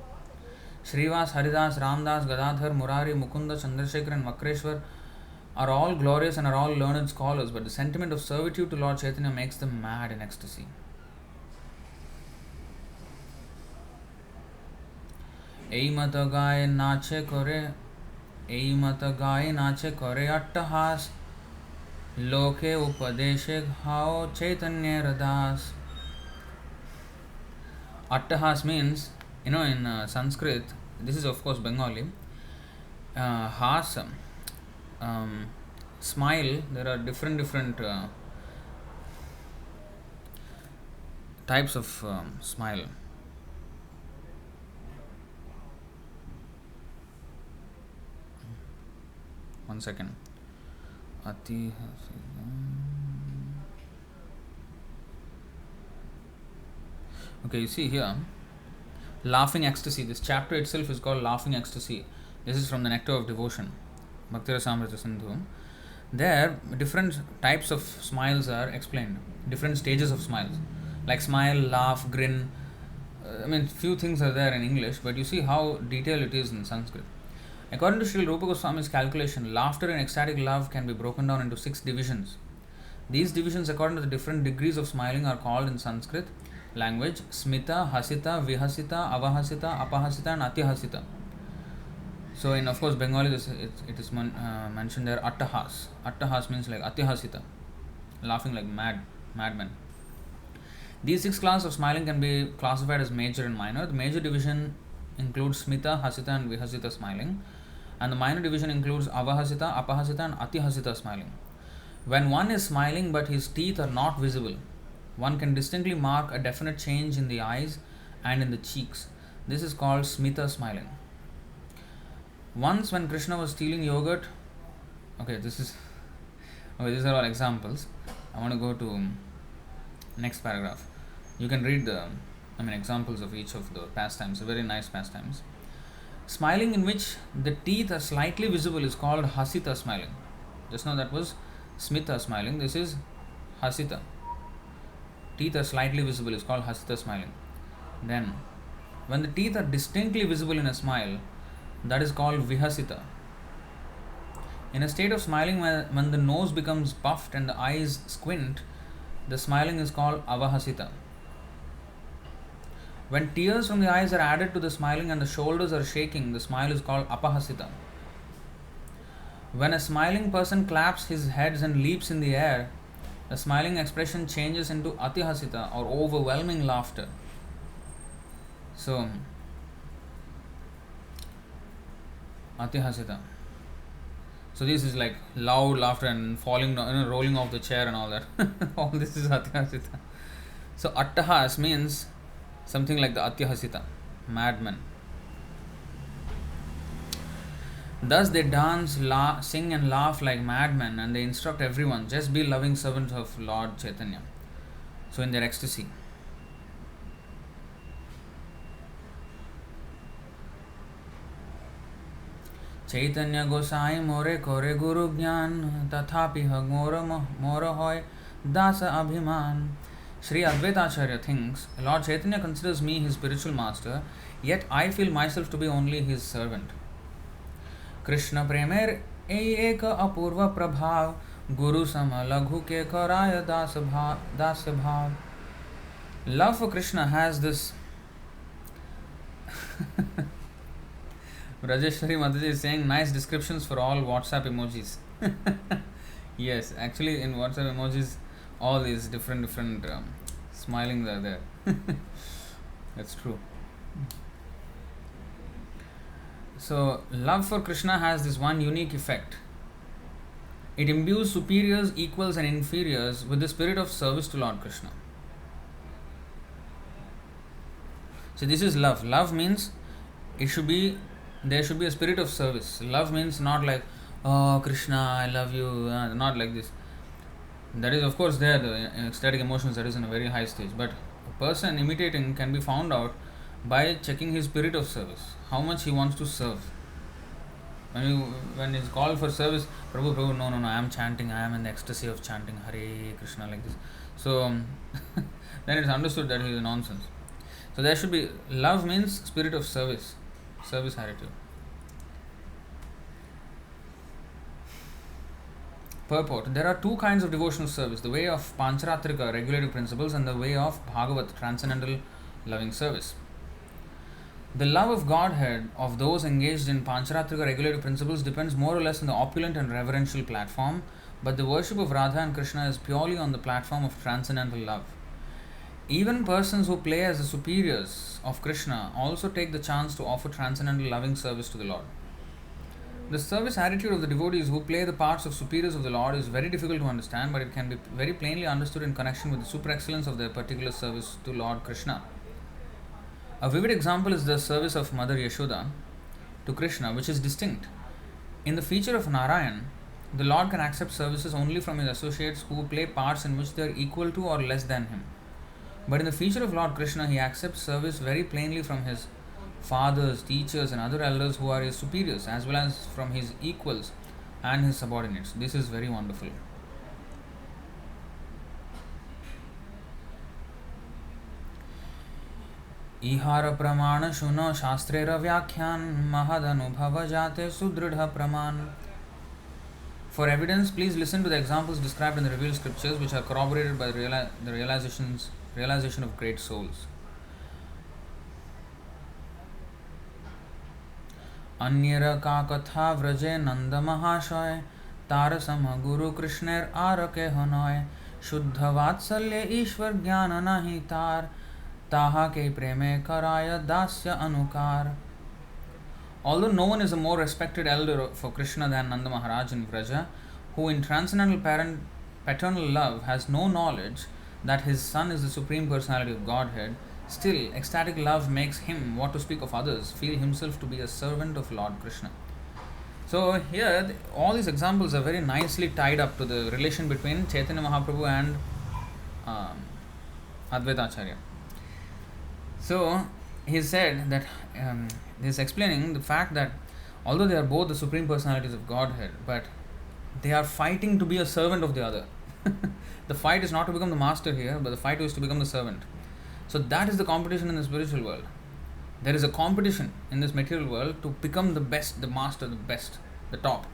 Srivas Haridas Ramdas Gadadhar Murari Mukunda Chandrasekhar and Vakreshwar are all glorious and are all learned scholars, but the sentiment of servitude to Lord Chaitanya makes them mad in ecstasy. এই মত গায়ে নাচে করে অট্টহাস লোকে উপদেশে ঘাও চৈতন্যের Das. Attahas means, in Sanskrit, this is of course Bengali, has, smile. There are different types of smile. One second. Okay, you see here, laughing ecstasy. This chapter itself is called Laughing Ecstasy. This is from the Nectar of Devotion, Bhakti Rasamrita Sindhu. There, different types of smiles are explained, different stages of smiles, like smile, laugh, grin. Few things are there in English, but you see how detailed it is in Sanskrit. According to Sri Rupa Goswami's calculation, laughter and ecstatic love can be broken down into 6 divisions. These divisions, according to the different degrees of smiling, are called in Sanskrit language Smita, Hasita, Vihasita, Avahasita, Apahasita, and Atihasita. So, in of course Bengali, it is mentioned there Attahas. Attahas means like Atihasita, laughing like madmen. These 6 classes of smiling can be classified as major and minor. The major division includes Smita, Hasita, and Vihasita smiling, and the minor division includes Avahasita, Apahasita, and Atihasita smiling. When one is smiling but his teeth are not visible, one can distinctly mark a definite change in the eyes and in the cheeks. This is called Smita smiling. Once when Krishna was stealing yogurt, these are all examples. I want to go to next paragraph. You can read the examples of each of the pastimes, very nice pastimes. Smiling in which the teeth are slightly visible is called Hasita smiling. Just now that was Smita smiling, this is Hasita. Teeth are slightly visible is called Hasita smiling. Then, when the teeth are distinctly visible in a smile, that is called Vihasita. In a state of smiling when the nose becomes puffed and the eyes squint, the smiling is called Avahasita. When tears from the eyes are added to the smiling and the shoulders are shaking, the smile is called apahasita. When a smiling person claps his hands and leaps in the air, the smiling expression changes into atihasita or overwhelming laughter. So, atihasita. So this is like loud laughter and falling down, rolling off the chair and all that. All this is atihasita. So attahas means something like the atihasita, madman. Thus they dance, sing and laugh like madmen, and they instruct everyone, just be loving servants of Lord Chaitanya. So in their ecstasy. चैतन्य गोसाई मोरे कोरे गुरु ज्ञान तथापि मोर होय das abhiman. Sri Advaita Acharya thinks, Lord Chaitanya considers me his spiritual master, yet I feel myself to be only his servant. Krishna premer ek apurva prabhav guru sama laghu ke karaya das bhav. Love for Krishna has this Rajeshwari Mataji is saying nice descriptions for all WhatsApp emojis. Yes, actually in WhatsApp emojis, all these different smilings are there. That's true. So, love for Krishna has this one unique effect. It imbues superiors, equals, and inferiors with the spirit of service to Lord Krishna. So, this is love. Love means there should be a spirit of service. Love means not like, oh Krishna, I love you, not like this. That is, of course, there, the ecstatic emotions, that is in a very high stage. But a person imitating can be found out by checking his spirit of service, how much he wants to serve. When he's called for service, Prabhu, no, I am chanting, I am in the ecstasy of chanting Hare Krishna like this. So, then it's understood that he is nonsense. So, there should be, love means spirit of service attitude. Purport. There are two kinds of devotional service, the way of Pancharatrika, regulative principles, and the way of Bhagavat, transcendental loving service. The love of Godhead of those engaged in Pancharatrika regulative principles depends more or less on the opulent and reverential platform, but the worship of Radha and Krishna is purely on the platform of transcendental love. Even persons who play as the superiors of Krishna also take the chance to offer transcendental loving service to the Lord. The service attitude of the devotees who play the parts of superiors of the Lord is very difficult to understand, but it can be very plainly understood in connection with the super excellence of their particular service to Lord Krishna. A vivid example is the service of Mother Yashoda to Krishna, which is distinct. In the feature of Narayan, the Lord can accept services only from his associates who play parts in which they are equal to or less than him. But in the feature of Lord Krishna, he accepts service very plainly from his fathers, teachers, and other elders who are his superiors, as well as from his equals and his subordinates. This is very wonderful. Ihara pramana shuno shastrera vyakhyan mahadhanubhava jate sudridha praman. For evidence, please listen to the examples described in the revealed scriptures, which are corroborated by the realization of great souls. Anyera ka katha vraje nanda mahashaya tarasama guru krishner arake hanoy shuddha vatsalya ishwar jnana nahi tar taha ke preme karaya dasya anukar. Although no one is a more respected elder for Krishna than Nanda Maharaj in Vraja, who in transcendental paternal love has no knowledge that his son is the Supreme Personality of Godhead, still ecstatic love makes him, what to speak of others, feel himself to be a servant of Lord Krishna. So here, all these examples are very nicely tied up to the relation between Chaitanya Mahaprabhu and Advaita Acharya. So he said that he is explaining the fact that although they are both the Supreme Personalities of Godhead, but they are fighting to be a servant of the other. The fight is not to become the master here, but the fight is to become the servant. So that is the competition in the spiritual world. There is a competition in this material world to become the best, the master, the best, the top.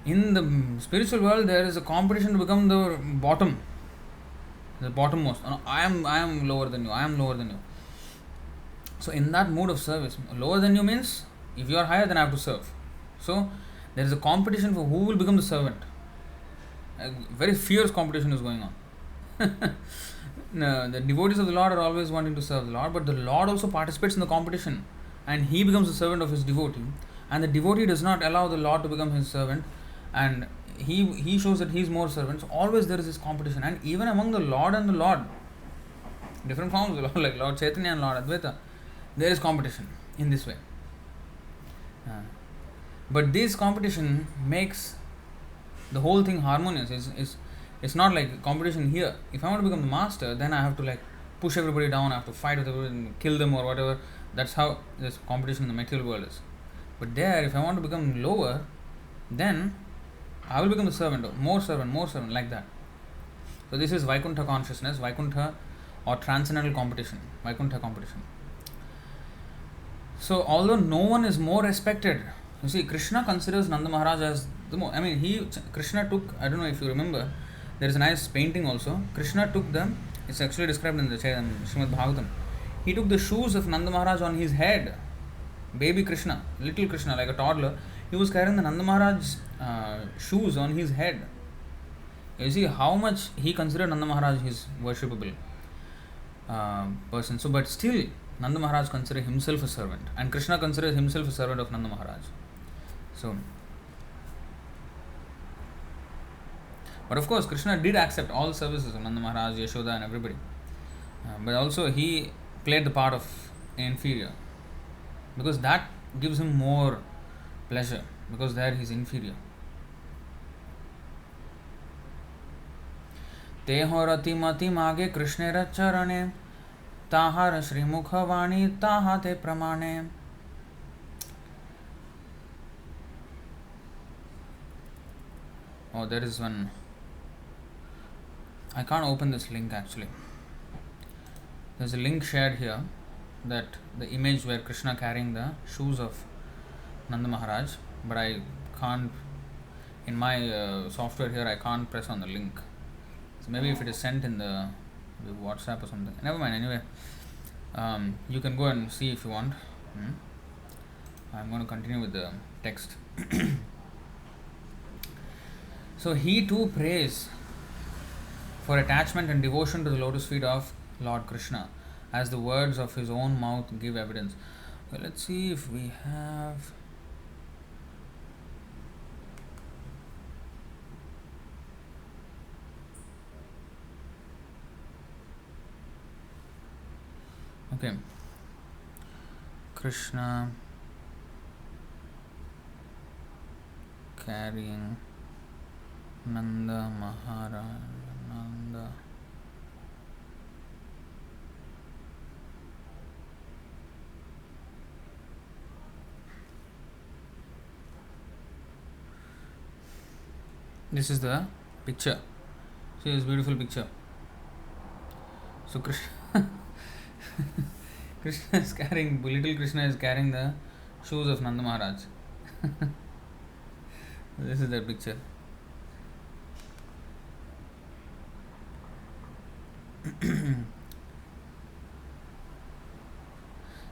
In the spiritual world, there is a competition to become the bottom, the bottommost. I am lower than you. I am lower than you. So in that mood of service, lower than you means if you are higher, then I have to serve. So there is a competition for who will become the servant. A very fierce competition is going on. No, the devotees of the Lord are always wanting to serve the Lord, but the Lord also participates in the competition, and he becomes the servant of his devotee, and the devotee does not allow the Lord to become his servant, and he shows that he is more servant. So always there is this competition, and even among the Lord and the Lord, different forms of the Lord, like Lord Chaitanya and Lord Advaita, there is competition in this way. But this competition makes the whole thing harmonious. It's not like competition here. If I want to become the master, then I have to like push everybody down, I have to fight with everybody and kill them or whatever. That's how this competition in the material world is. But there, if I want to become lower, then I will become the servant, more servant, like that. So this is Vaikuntha consciousness, Vaikuntha or transcendental competition, Vaikuntha competition. So although no one is more respected, you see, Krishna considers Nanda Maharaj as the more. I mean, Krishna took. I don't know if you remember. There is a nice painting also. Krishna took them. It's actually described in the Srimad Bhagavatam. He took the shoes of Nanda Maharaj on his head. Baby Krishna, little Krishna, like a toddler. He was carrying the Nanda Maharaj's shoes on his head. You see how much he considered Nanda Maharaj his worshipable person. So, but still, Nanda Maharaj considered himself a servant, and Krishna considered himself a servant of Nanda Maharaj. So, but of course, Krishna did accept all services of Nanda Maharaj, Yashoda, and everybody. But also, he played the part of an inferior, because that gives him more pleasure, because there he is inferior. तेहो रति मति मागे कृष्णेर चरणे ताहार श्रीमुख वाणी ताहा ते प्रमाणे. Oh, there is one. I can't open this link actually. There's a link shared here, that the image where Krishna carrying the shoes of Nanda Maharaj, but I can't, in my software here, I can't press on the link. So maybe if it is sent in the WhatsApp or something. Never mind, anyway. You can go and see if you want. I'm going to continue with the text. So he too prays for attachment and devotion to the lotus feet of Lord Krishna, as the words of his own mouth give evidence. Okay, let's see if we have. Okay. Krishna carrying Nanda Maharaj. Nanda. This is the picture. See this beautiful picture. So Krishna Krishna is carrying, little Krishna is carrying the shoes of Nanda Maharaj. This is the picture.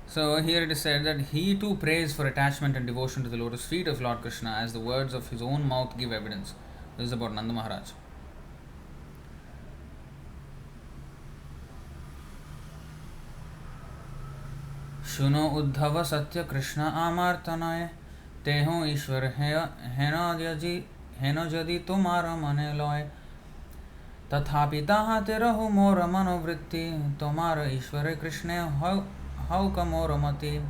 So here it is said that he too prays for attachment and devotion to the lotus feet of Lord Krishna, as the words of his own mouth give evidence. This is about Nanda Maharaj. शुनो Uddhav सत्य कृष्ण आमार्तनाय तेहो ईश्वर हेनो यदि तुम्हारा मने लय तथापि ताहा ते रहो मोर मनोवृत्ति तुम्हारा ईश्वर Krishna how come or amati.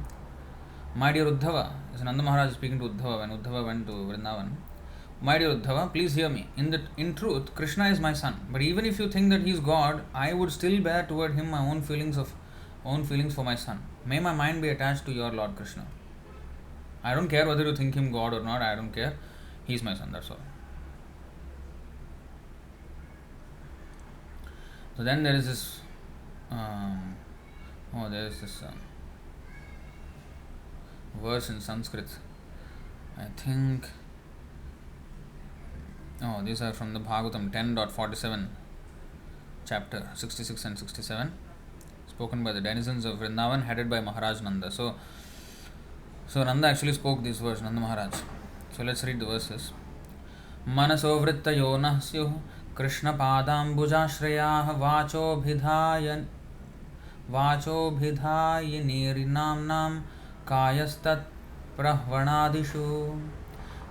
My dear Uddhava, as Nanda Maharaj is speaking to Uddhava when Uddhava went to Vrindavan. My dear Uddhava, please hear me. In truth, Krishna is my son. But even if you think that he is God, I would still bear toward him my own feelings for my son. May my mind be attached to your Lord Krishna. I don't care whether you think him God or not. I don't care. He is my son. That's all. So then there is this. There is this verse in Sanskrit. I think. These are from the Bhagavatam 10.47, chapter 66 and 67. It's spoken by the denizens of Vrindavan, headed by Maharaj Nanda. So Nanda actually spoke these words, Nanda Maharaj. So let's read the verses. Manaso vrittayo nah syuh Krishna padambujashrayah vacho bhidhayanirnamnam kayastat prahvanadishu.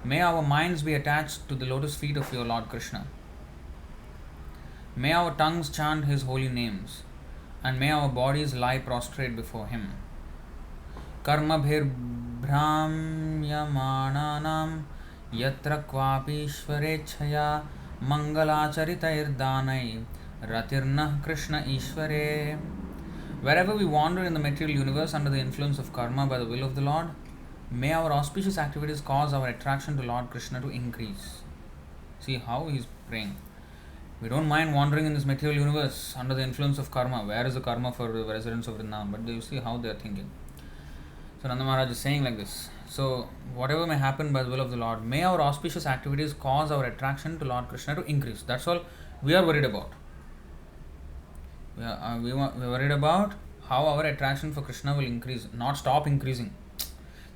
May our minds be attached to the lotus feet of your Lord Krishna. May our tongues chant his holy names, and may our bodies lie prostrate before him. Karma bhir भ्राम्यमाणानां यत्र क्वापीश्वरेच्छया मङ्गलाचरितैर्दानै ratirnah Krishna Ishvare. Wherever we wander in the material universe under the influence of karma by the will of the Lord, may our auspicious activities cause our attraction to Lord Krishna to increase. See how he is praying. We don't mind wandering in this material universe under the influence of karma. Where is the karma for the residents of Vrindavan? But do you see how they are thinking? So Nanda Maharaj is saying like this. So whatever may happen by the will of the Lord, may our auspicious activities cause our attraction to Lord Krishna to increase. That's all we are worried about. We are worried about how our attraction for Krishna will increase, not stop increasing.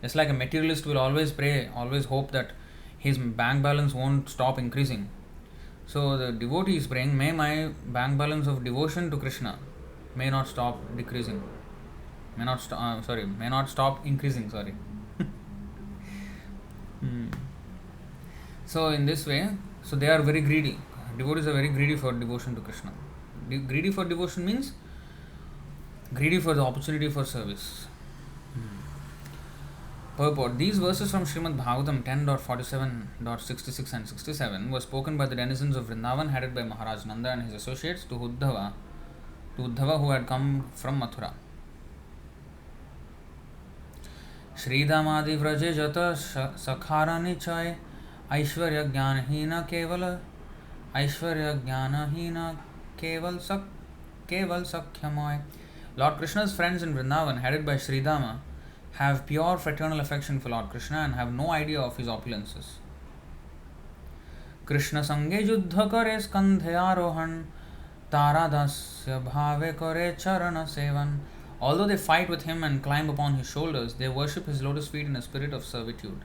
Just like a materialist will always pray, always hope that his bank balance won't stop increasing. So the devotee is praying, may my bank balance of devotion to Krishna may not stop decreasing. May not stop increasing. So in this way, so they are very greedy. Devotees are very greedy for devotion to Krishna. Greedy for devotion means greedy for the opportunity for service. Purport. These verses from Srimad Bhagavatam 10.47.66 and 67 were spoken by the denizens of Vrindavan, headed by Maharaj Nanda and his associates, to Uddhava who had come from Mathura. श्रीदामादि व्रजे जत सखारा निचय ऐश्वर्य ज्ञानहीन केवल सख्यमय. Lord Krishna's friends in Vrindavan, headed by Sridama, have pure fraternal affection for Lord Krishna and have no idea of his opulences. Krishna sange yuddha kare skandhe arohan taradasya bhave kare charana sevan. Although they fight with him and climb upon his shoulders, they worship his lotus feet in a spirit of servitude.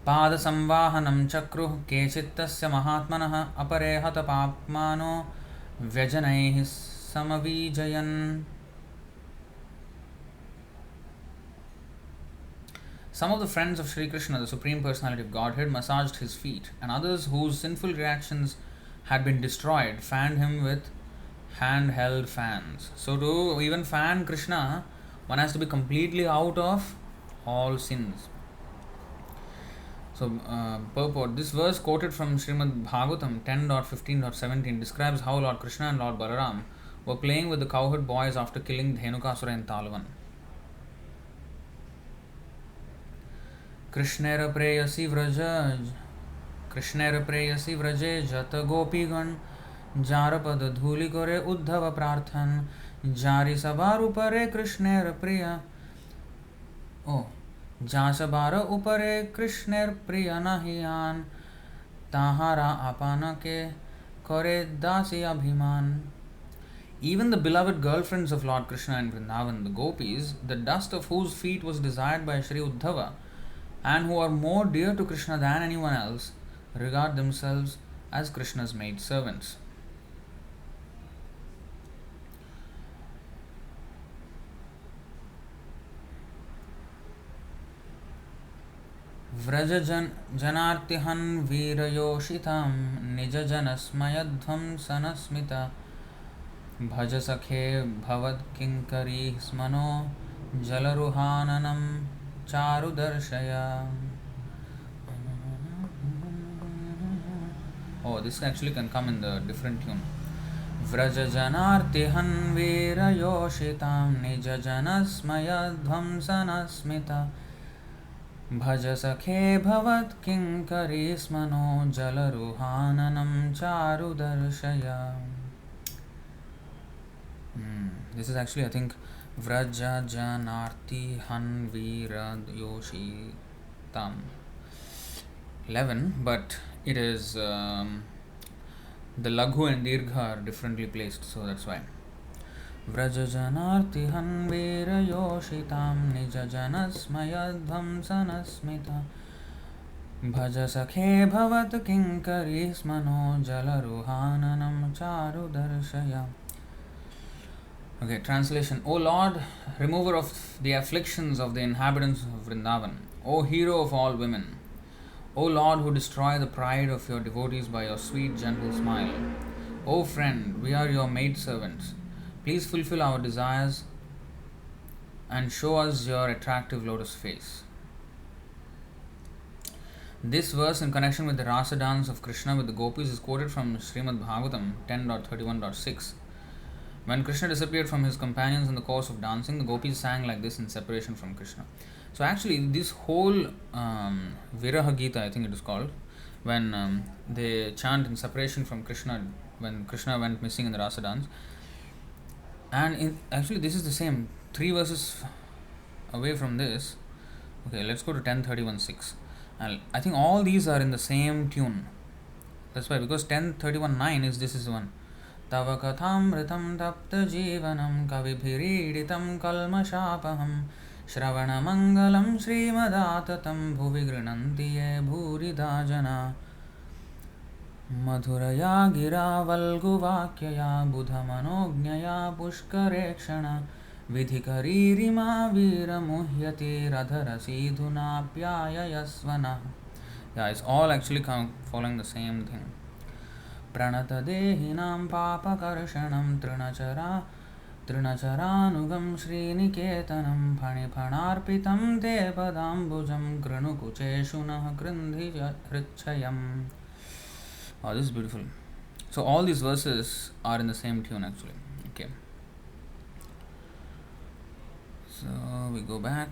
Pada samvahanam chakruh kechittasya mahatmanah apare hatapapmano vyajanaihi samavijayan. Some of the friends of Sri Krishna, the Supreme Personality of Godhead, massaged his feet, and others whose sinful reactions had been destroyed fanned him with handheld fans. So to even fan Krishna, one has to be completely out of all sins. So purport. This verse quoted from Srimad Bhagavatam 10.15.17 describes how Lord Krishna and Lord Balaram were playing with the cowherd boys after killing Dhenukasura in Talvan. Krishnera preyasi vraje jata gopigan Jarapad dhuli kore uddhava prarthan Jari sabar upare Krishner priya. Jasabar upare Krishner priya nahiyan Tahara apana ke kore dasi abhiman. Even the beloved girlfriends of Lord Krishna in Vrindavan, the gopis, the dust of whose feet was desired by Sri Uddhava, and who are more dear to Krishna than anyone else, regard themselves as Krishna's maid servants. Vraj जनार्तिहन् वीरयोषितां निज जनस्मयध्वं सनस्मिता भज सखे भवत्किङ्करी स्मनो जलरुहाननं चारुदर्शया. Oh, this actually can come in the different tune. Vraj जनार्तिहन् वीरयोषितां निज जनस्मयध्वं सनस्मिता भज सखे भवत् किङ्करी स्मनो जलरुहाननं चारुदर्शया. This is actually, I think, Vraja Janarti Hanvira Yoshi Tam 11, but it is The Laghu and Dirgha are differently placed, so that's why. Vrajajanartihan Veerayoshitam Nijajanasmayadvamsanasmita Bhaja Sakhe Bhavat Kinkari Smano Jalaruhananam Charu Darshaya. Okay, translation. O Lord, remover of the afflictions of the inhabitants of Vrindavan, O hero of all women, O Lord, who destroy the pride of your devotees by your sweet, gentle smile, O friend, we are your maidservants. Please fulfill our desires and show us your attractive lotus face. This verse, in connection with the Rasa dance of Krishna with the gopis, is quoted from Srimad Bhagavatam 10.31.6. When Krishna disappeared from his companions in the course of dancing, the gopis sang like this in separation from Krishna. So actually, this whole Viraha Gita, I think it is called, when they chant in separation from Krishna, when Krishna went missing in the Rasa dance, and actually this is the same 3 verses away from this. Okay, let's go to 10.31.6. And I think all these are in the same tune. That's why, because 10.31.9 is this is the one. Tava kathamritam tapta jivanam kavibhiriditam kalmashapaham Shravana mangalam srimadatam bhuvi grinanti ye bhurida jana Madhuraya gira valguvakyaya budhamanognyaya pushkarekshana Vidhikaririma vira muhyati radharasidhuna pyayayasvana. Yeah, it's all actually following the same thing. Pranata dehinam papakarshanam Trinacharanugam Sriniketanam Phaniphanarpitam te padambujam Granukucheshunah Grindhijarichayam. Oh, this is beautiful. So all these verses are in the same tune actually. Okay. So we go back.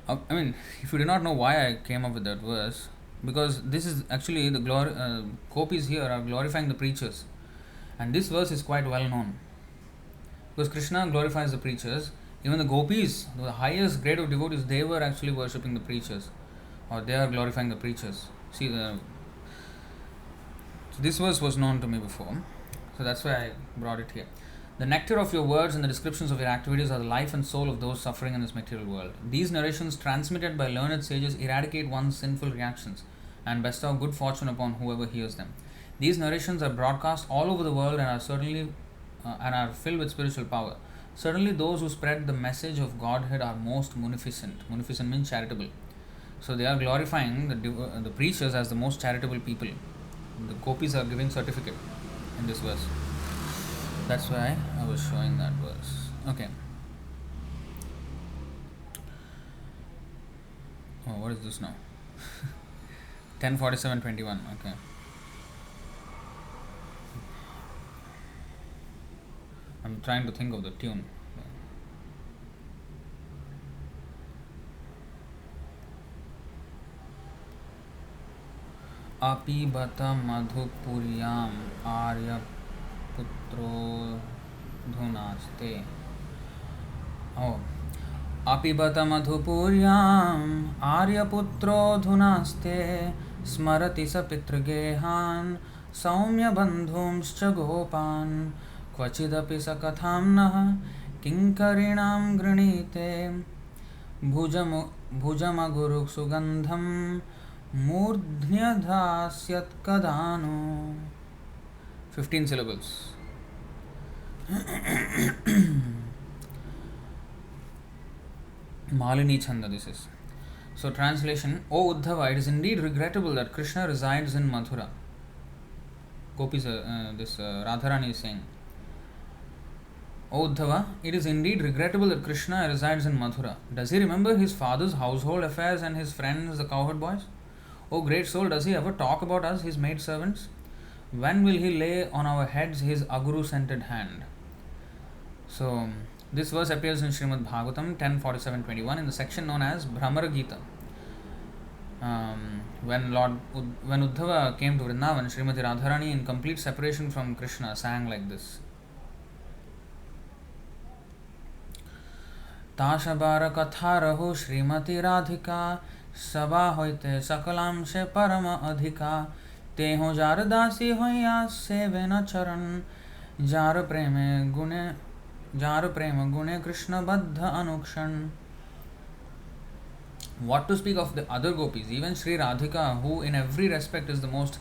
I mean, if you do not know why I came up with that verse, because this is actually the gopis here are glorifying the preachers. And this verse is quite well known. Because Krishna glorifies the preachers. Even the gopis, the highest grade of devotees, they were actually worshipping the preachers. Or they are glorifying the preachers. See, so this verse was known to me before. So that's why I brought it here. The nectar of your words and the descriptions of your activities are the life and soul of those suffering in this material world. These narrations transmitted by learned sages eradicate one's sinful reactions and bestow good fortune upon whoever hears them. These narrations are broadcast all over the world and are filled with spiritual power. Certainly those who spread the message of Godhead are most munificent. Munificent means charitable. So they are glorifying the preachers as the most charitable people. The gopis are giving certificate in this verse. That's why I was showing that verse. Okay. Oh, what is this now? 10:47:21. Okay. I'm trying to think of the tune. Apibata madhupuryam arya putro dhunaste. Oh. Apibata madhupuryam arya putro dhunaste smarati sa pitragehan saumya bandhumscha gopan Kvachidapi sakathamnah kinkarinam granite bhujama guru sugandham murdhnyadhasyat kadano. 15 syllables. Malini Chanda this is. So translation, O Uddhava, it is indeed regrettable that Krishna resides in Mathura. Gopis, Radharani is saying, O Uddhava, it is indeed regrettable that Krishna resides in Mathura. Does he remember his father's household affairs and his friends, the cowherd boys? O great soul, does he ever talk about us, his maidservants? When will he lay on our heads his aguru-scented hand? So, this verse appears in Srimad Bhagavatam 10:47-21 in the section known as Brahmara Gita. When Uddhava came to Vrindavan, Srimati Radharani, in complete separation from Krishna, sang like this. ताशबार कथा रहो श्रीमती राधिका सभा होते सकलाम से परम अधिका ते हो jar दासी होया सेवे न चरण जार प्रेम गुणे कृष्ण बद्ध अनुक्षण. What to speak of the other gopis, even Sri Radhika, who in every respect is the most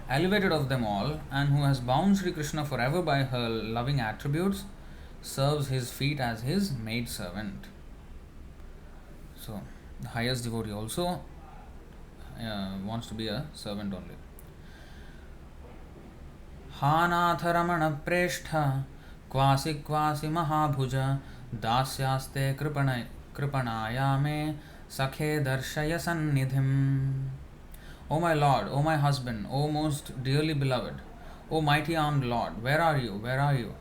elevated of them all, and who has bound Sri Krishna forever by her loving attributes, serves his feet as his maid servant. So, the highest devotee also wants to be a servant only. हानाथ रमण प्रेष्ठ क्वासि क्वासि महाभुज दास्यास्ते कृपणाया मे सखे दर्शय सन्निधिम. O my Lord, O my husband, O most dearly beloved, O mighty armed Lord, where are you? Where are you?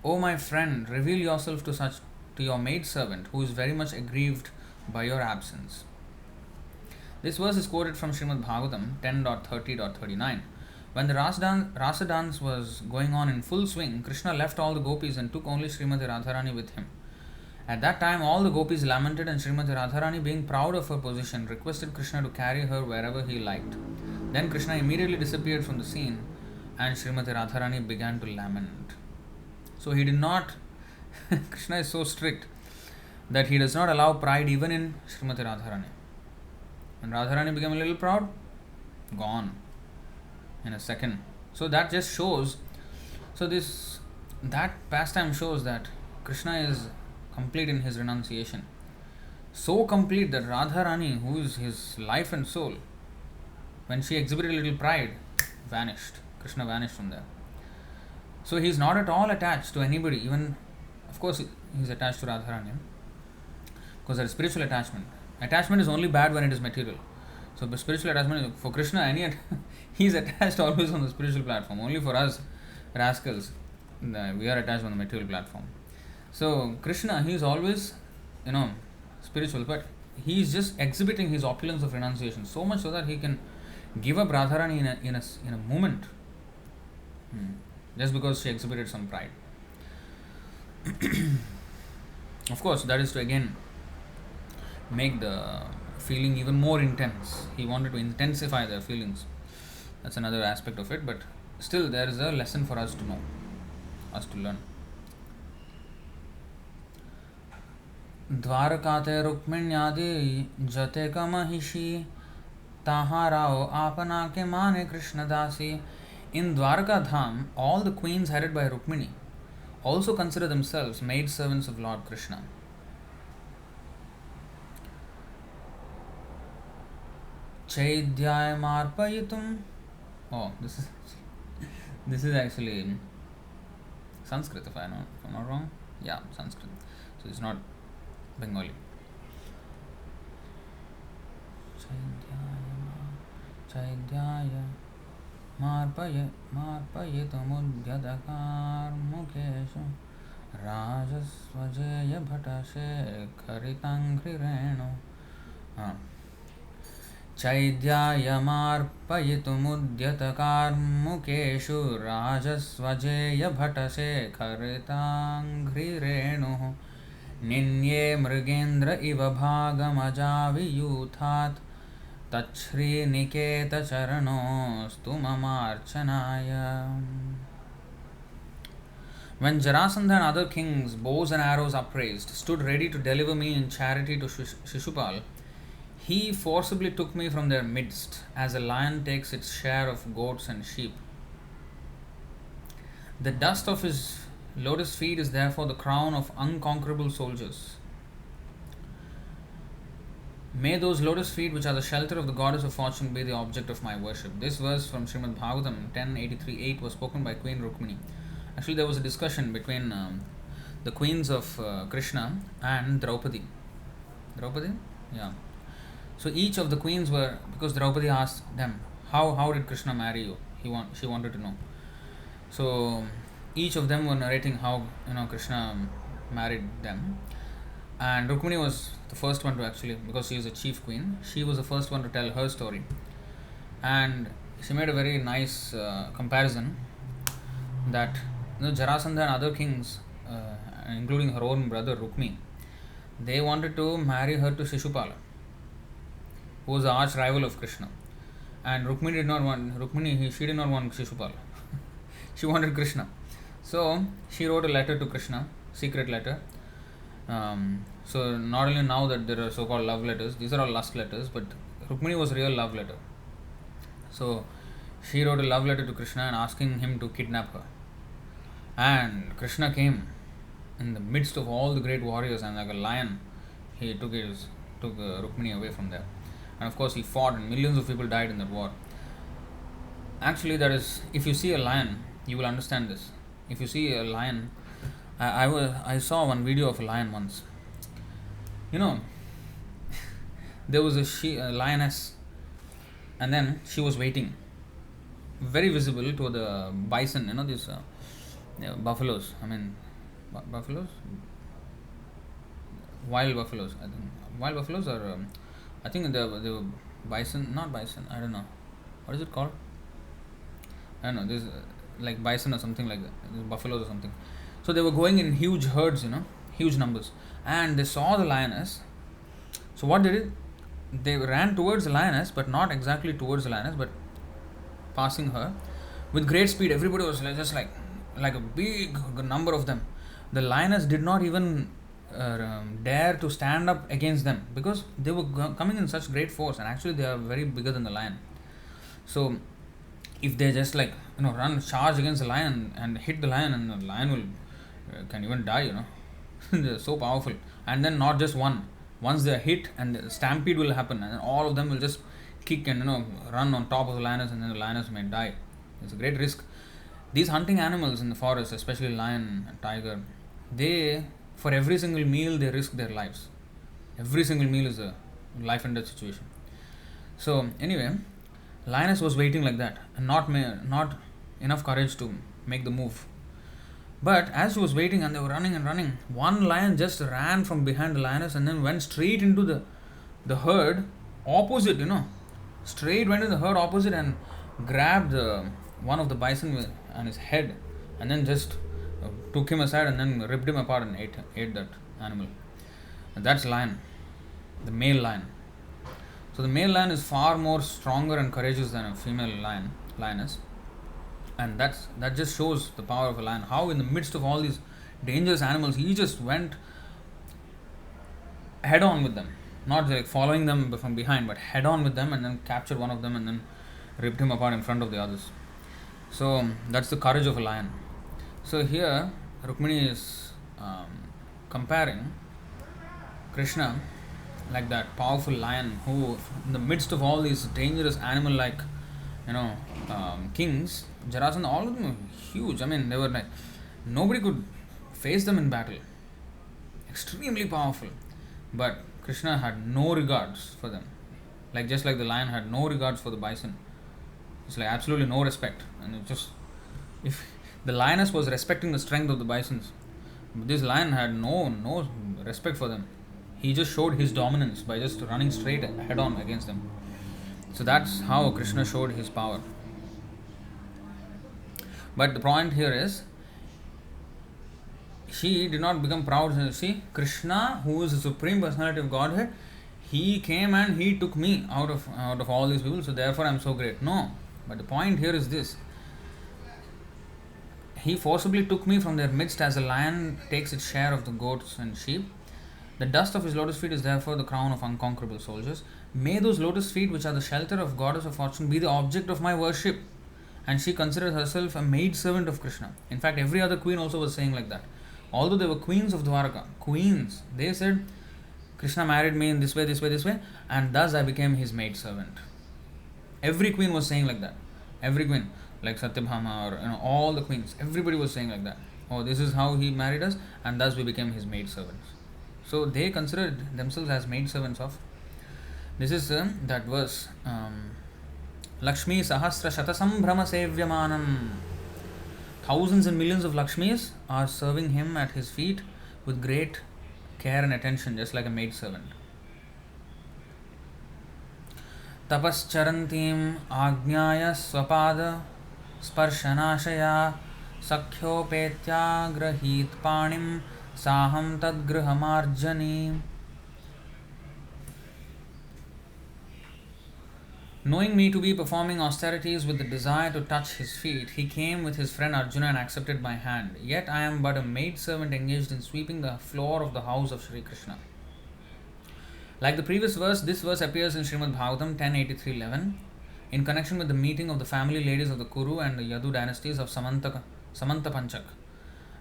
O my friend, reveal yourself to your maid servant, who is very much aggrieved by your absence. This verse is quoted from Srimad Bhagavatam 10.30.39. When the Rasa dance was going on in full swing, Krishna left all the gopis and took only Srimati Radharani with him. At that time, all the gopis lamented, and Srimati Radharani, being proud of her position, requested Krishna to carry her wherever he liked. Then Krishna immediately disappeared from the scene, and Srimati Radharani began to lament. So he did not, Krishna is so strict that he does not allow pride even in Srimati Radharani. When Radharani became a little proud, gone in a second. So that just shows, that pastime shows that Krishna is complete in his renunciation. So complete that Radharani, who is his life and soul, when she exhibited a little pride, vanished. Krishna vanished from there. So he is not at all attached to anybody. Even, of course, he is attached to Radharani, because there is spiritual attachment. Attachment is only bad when it is material. So the spiritual attachment, for Krishna, he is attached always on the spiritual platform. Only for us rascals, we are attached on the material platform. So Krishna, he is always, spiritual, but he is just exhibiting his opulence of renunciation so much so that he can give up Radharani in a moment, just because she exhibited some pride. Of course, that is to again make the feeling even more intense. He wanted to intensify their feelings. That's another aspect of it, but still there is a lesson for us to know, us to learn. द्वारकाते रुक्मिण्यादि जते का महिषी ताहाराओ आपना के माने कृष्णदासी. In Dwarka Dham, all the queens headed by Rukmini also consider themselves maid servants of Lord Krishna. Chaidyaya marpayitum. Oh, this is actually Sanskrit, if I'm not wrong. Yeah, Sanskrit. So it's not Bengali. Chaidyaya marpayitumudhyadakar mukeshu rajasvajeya bhatashe kharitangri renu. चैद्याय मार्पयितुमुद्यतकार्मुकेषु राजस्वजेय भटशेखरिताङ्घ्रिरेणुः निन्ये Mrigendra इव भागमजावियूथात् तच्छ्रीनिकेतचरणोऽस्तु ममार्चनाय. When Jarasandha and other kings, bows and arrows upraised, stood ready to deliver me in charity to Shishupal, he forcibly took me from their midst, as a lion takes its share of goats and sheep. The dust of his lotus feet is therefore the crown of unconquerable soldiers. May those lotus feet, which are the shelter of the goddess of fortune, be the object of my worship. This verse from Srimad Bhagavatam 10.83.8 was spoken by Queen Rukmini. Actually, there was a discussion between the queens of Krishna and Draupadi. Draupadi? Yeah. So each of the queens were, because Draupadi asked them, how did Krishna marry you? She wanted to know. So each of them were narrating how Krishna married them, and Rukmini was the first one to actually, because she is a chief queen, she was the first one to tell her story, and she made a very nice comparison that Jarasandha and other kings, including her own brother Rukmi, they wanted to marry her to Shishupala, who was the arch rival of Krishna. and she did not want Shishupal. She wanted Krishna. So she wrote a letter to Krishna, secret letter. So not only now that there are so-called love letters, these are all lust letters, but Rukmini was a real love letter. So she wrote a love letter to Krishna and asking him to kidnap her. And Krishna came in the midst of all the great warriors, and like a lion, he took Rukmini away from there. And of course, he fought, and millions of people died in that war. Actually, that is, if you see a lion, you will understand this. If you see a lion, I saw one video of a lion once. You know, there was a lioness, and then she was waiting, very visible to the bison. You know, these buffaloes. I mean, buffaloes, wild buffaloes. I think wild buffaloes are. I think the bison, not bison. I don't know. What is it called? I don't know. This like bison or something like that. This buffaloes or something. So they were going in huge herds, huge numbers, and they saw the lioness. So what they did? They ran towards the lioness, but not exactly towards the lioness, but passing her with great speed. Everybody was just like a big number of them. The lioness did not even dare to stand up against them because they were coming in such great force, and actually they are very bigger than the lion. So if they just charge against the lion and hit the lion, and the lion will can even die. They're so powerful. And then not just one. Once they are hit, and the stampede will happen, and then all of them will just kick and run on top of the lioness, and then the lioness may die. It's a great risk. These hunting animals in the forest, especially lion and tiger, they, for every single meal, they risk their lives. Every single meal is a life and death situation. So anyway, lioness was waiting like that, and not enough courage to make the move. But as she was waiting and they were running and running, one lion just ran from behind the lioness and then went straight into the herd opposite, straight went in the herd opposite and grabbed one of the bison on his head, and then just took him aside and then ripped him apart and ate that animal. And that's lion, the male lion. So the male lion is far more stronger and courageous than a female lioness. And that just shows the power of a lion. How in the midst of all these dangerous animals, he just went head on with them. Not like following them from behind, but head on with them, and then captured one of them and then ripped him apart in front of the others. So that's the courage of a lion. So here Rukmini is comparing Krishna like that powerful lion who, in the midst of all these dangerous animal-like kings, Jarasandha, all of them were huge. I mean, they were like, nobody could face them in battle. Extremely powerful. But Krishna had no regards for them. Just like the lion had no regards for the bison. It's like absolutely no respect. And if the lioness was respecting the strength of the bisons, this lion had no respect for them. He just showed his dominance by just running straight head on against them. So that's how Krishna showed his power. But the point here is, she did not become proud. See, Krishna, who is the Supreme Personality of Godhead, he came and he took me out of all these people, so therefore I am so great. No. But the point here is this. He forcibly took me from their midst as a lion takes its share of the goats and sheep. The dust of his lotus feet is therefore the crown of unconquerable soldiers. May those lotus feet, which are the shelter of goddess of fortune, be the object of my worship. And she considered herself a maid-servant of Krishna. In fact, every other queen also was saying like that. Although they were queens of Dwaraka, they said, Krishna married me in this way, and thus I became his maid-servant. Every queen was saying like that. Every queen, like Satyabhama or all the queens, everybody was saying like that. Oh, this is how he married us, and thus we became his maid-servants. So they considered themselves as maid-servants of. This is that verse. Lakshmi Sahasra Shatasambhrama Sevyamanam. Thousands and millions of Lakshmis are serving him at his feet with great care and attention, just like a maid-servant. Tapascharantim Ajnaya Swapada Sparshanashaya Sakhyopetya Grahit Panim Saham Tadgrihamarjani. Knowing me to be performing austerities with the desire to touch his feet, he came with his friend Arjuna and accepted my hand. Yet I am but a maid servant engaged in sweeping the floor of the house of Sri Krishna. Like the previous verse, this verse appears in Srimad Bhagavatam 10.83.11 in connection with the meeting of the family ladies of the Kuru and the Yadu dynasties of Samanta Panchak.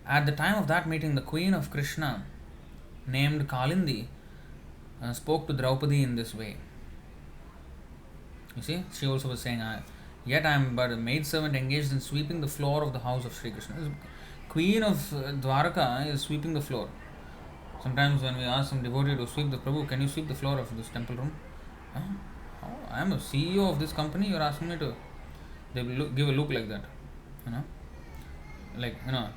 At the time of that meeting, the queen of Krishna, named Kalindi, spoke to Draupadi in this way. You see, she also was saying, yet I am but a maid servant engaged in sweeping the floor of the house of Sri Krishna. Queen of Dwaraka is sweeping the floor. Sometimes when we ask some devotee to sweep the Prabhu, can you sweep the floor of this temple room? Oh, I am a CEO of this company, you are asking me to. They will give a look like that.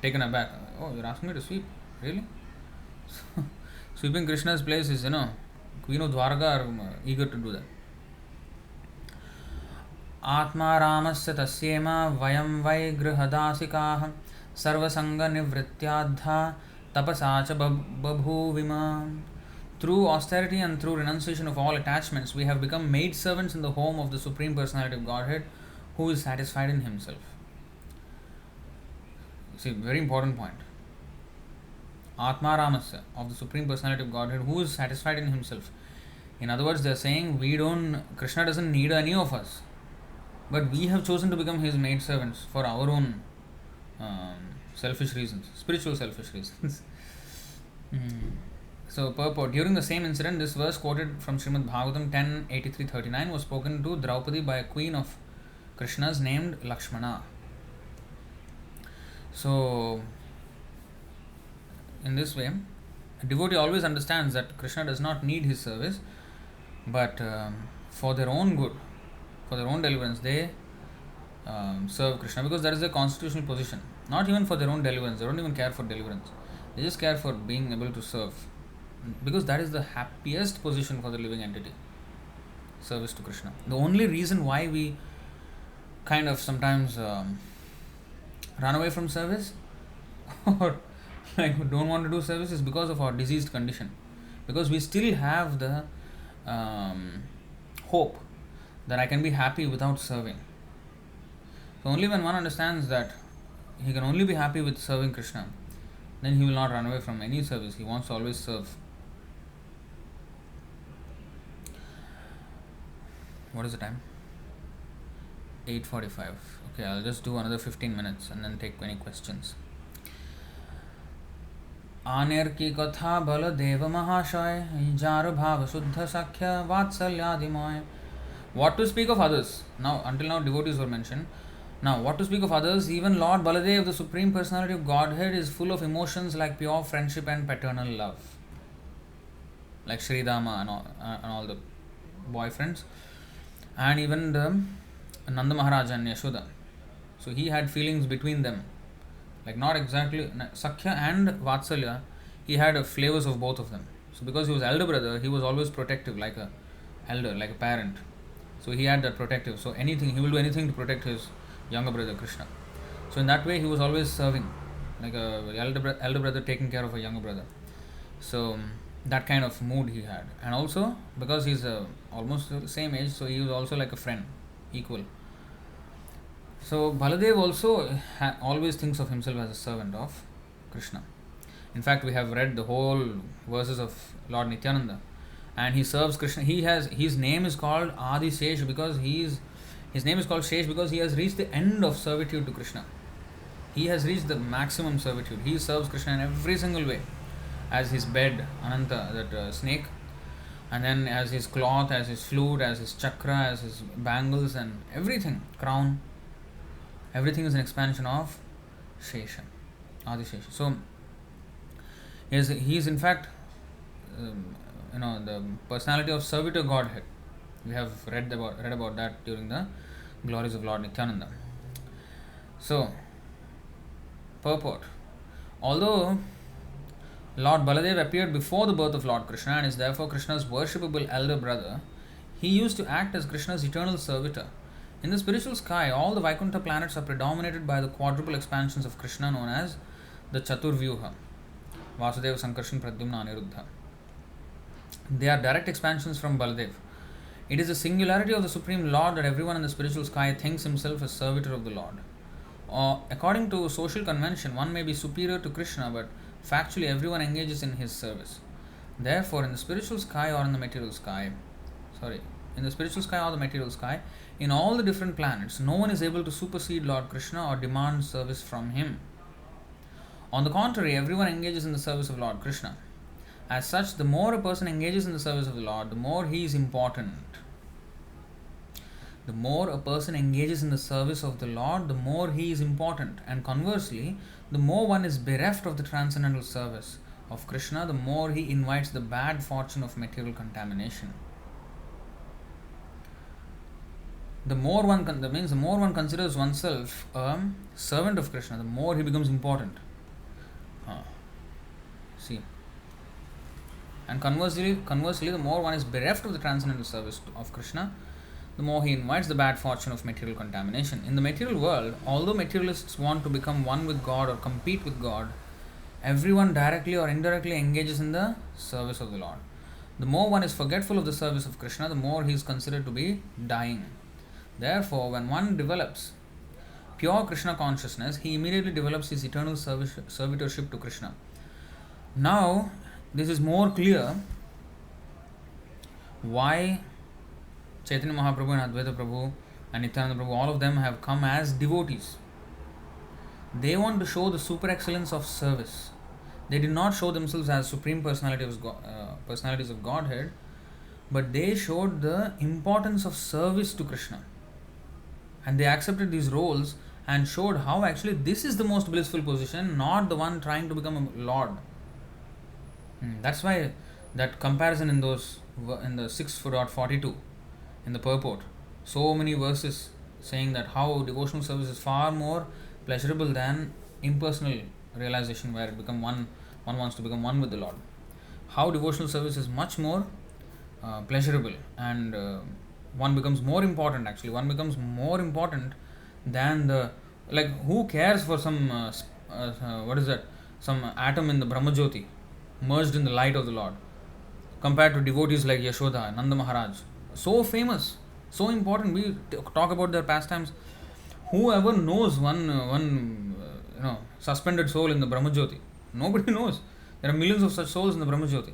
Taken aback. Oh, you are asking me to sweep? Really? Sweeping Krishna's place is, Queen of Dwaraka are eager to do that. आत्मा रामस्य तस्येम वयं वै गृहदासिकाः सर्वसङ्गनिवृत्त्याद्धा tapasa cha babhuvima. Through austerity and through renunciation of all attachments, we have become maid servants in the home of the Supreme Personality of Godhead, who is satisfied in Himself. See, very important point. Atma Ramasya, of the Supreme Personality of Godhead, who is satisfied in Himself. In other words, they are saying Krishna doesn't need any of us, but we have chosen to become His maid servants for our own selfish reasons, spiritual selfish reasons. So, purport. During the same incident, this verse quoted from Srimad Bhagavatam 10.83.39 was spoken to Draupadi by a queen of Krishna's named Lakshmana. So, in this way, a devotee always understands that Krishna does not need his service, but for their own good, for their own deliverance, they serve Krishna, because that is their constitutional position. Not even for their own deliverance, they don't even care for deliverance. They just care for being able to serve, because that is the happiest position for the living entity. Service to Krishna. The only reason why we kind of sometimes run away from service or don't want to do service is because of our diseased condition, because we still have the hope that I can be happy without serving. So only when one understands that he can only be happy with serving Krishna, then he will not run away from any service. He wants to always serve. What is the time? 8:45. Okay, I'll just do another 15 minutes and then take any questions. Aner की कथा बल देव महाशय jar भाव शुद्ध सख्य वात्सल्यादिमय. What to speak of others? Now, until now, devotees were mentioned. Now, what to speak of others? Even Lord Baladev, the Supreme Personality of Godhead, is full of emotions like pure friendship and paternal love, like Sri Dama and all the boyfriends, and even the Nanda Maharaj and Yashoda. So he had feelings between them, like not exactly Sakhya and Vatsalya. He had flavors of both of them. So because he was elder brother, he was always protective, like a elder, like a parent. So he had that protective. So he will do anything to protect his younger brother Krishna. So in that way, he was always serving, like a elder brother taking care of a younger brother. So that kind of mood he had. And also because he's almost the same age, so he was also like a friend, equal. So Baladev also always thinks of himself as a servant of Krishna. In fact, we have read the whole verses of Lord Nityananda, and he serves Krishna. His name is called Adi Shesh because his name is called Shesh because he has reached the end of servitude to Krishna. He has reached the maximum servitude. He serves Krishna in every single way, as his bed, Ananta, that snake, and then as his cloth, as his flute, as his chakra, as his bangles, and everything, crown. Everything is an expansion of Shesha, Adi Shesha. So he is in fact, the personality of servitor Godhead. We have read about that during the glories of Lord Nityananda. So, purport. Although Lord Baladev appeared before the birth of Lord Krishna and is therefore Krishna's worshipable elder brother, he used to act as Krishna's eternal servitor. In the spiritual sky, all the Vaikuntha planets are predominated by the quadruple expansions of Krishna known as the Chaturvyuha, Vasudeva, Sankarshan, Pradyumna, Aniruddha. They are direct expansions from Baladev. It is a singularity of the Supreme Lord that everyone in the spiritual sky thinks himself a servitor of the Lord. Or, according to social convention, one may be superior to Krishna, but factually everyone engages in his service. Therefore, in the spiritual sky or in the material sky, in the spiritual sky or the material sky, in all the different planets, no one is able to supersede Lord Krishna or demand service from him. On the contrary, everyone engages in the service of Lord Krishna. As such, the more a person engages in the service of the Lord, the more he is important. The more a person engages in the service of the Lord, the more he is important. And conversely, the more one is bereft of the transcendental service of Krishna, the more he invites the bad fortune of material contamination. The more one considers oneself a servant of Krishna, the more he becomes important. See. And conversely, the more one is bereft of the transcendental service of Krishna, the more he invites the bad fortune of material contamination. In the material world, although materialists want to become one with God or compete with God, everyone directly or indirectly engages in the service of the Lord. The more one is forgetful of the service of Krishna, the more he is considered to be dying. Therefore, when one develops pure Krishna consciousness, he immediately develops his eternal servitorship to Krishna. Now, this is more clear why Chaitanya Mahaprabhu and Advaita Prabhu and Nityananda Prabhu, all of them have come as devotees. They want to show the super excellence of service. They did not show themselves as supreme personalities of Godhead, but they showed the importance of service to Krishna. And they accepted these roles and showed how actually this is the most blissful position, not the one trying to become a lord. That's why that comparison in the 6.42 in the purport, so many verses saying that how devotional service is far more pleasurable than impersonal realization, where one wants to become one with the Lord. How devotional service is much more pleasurable, and one becomes more important. Actually, one becomes more important than who cares for some some atom in the Brahmajyoti merged in the light of the Lord, compared to devotees like Yashoda, Nanda Maharaj, so famous, so important. We talk about their pastimes. Whoever knows one suspended soul in the Brahmajyoti? Nobody knows. There are millions of such souls in the Brahmajyoti.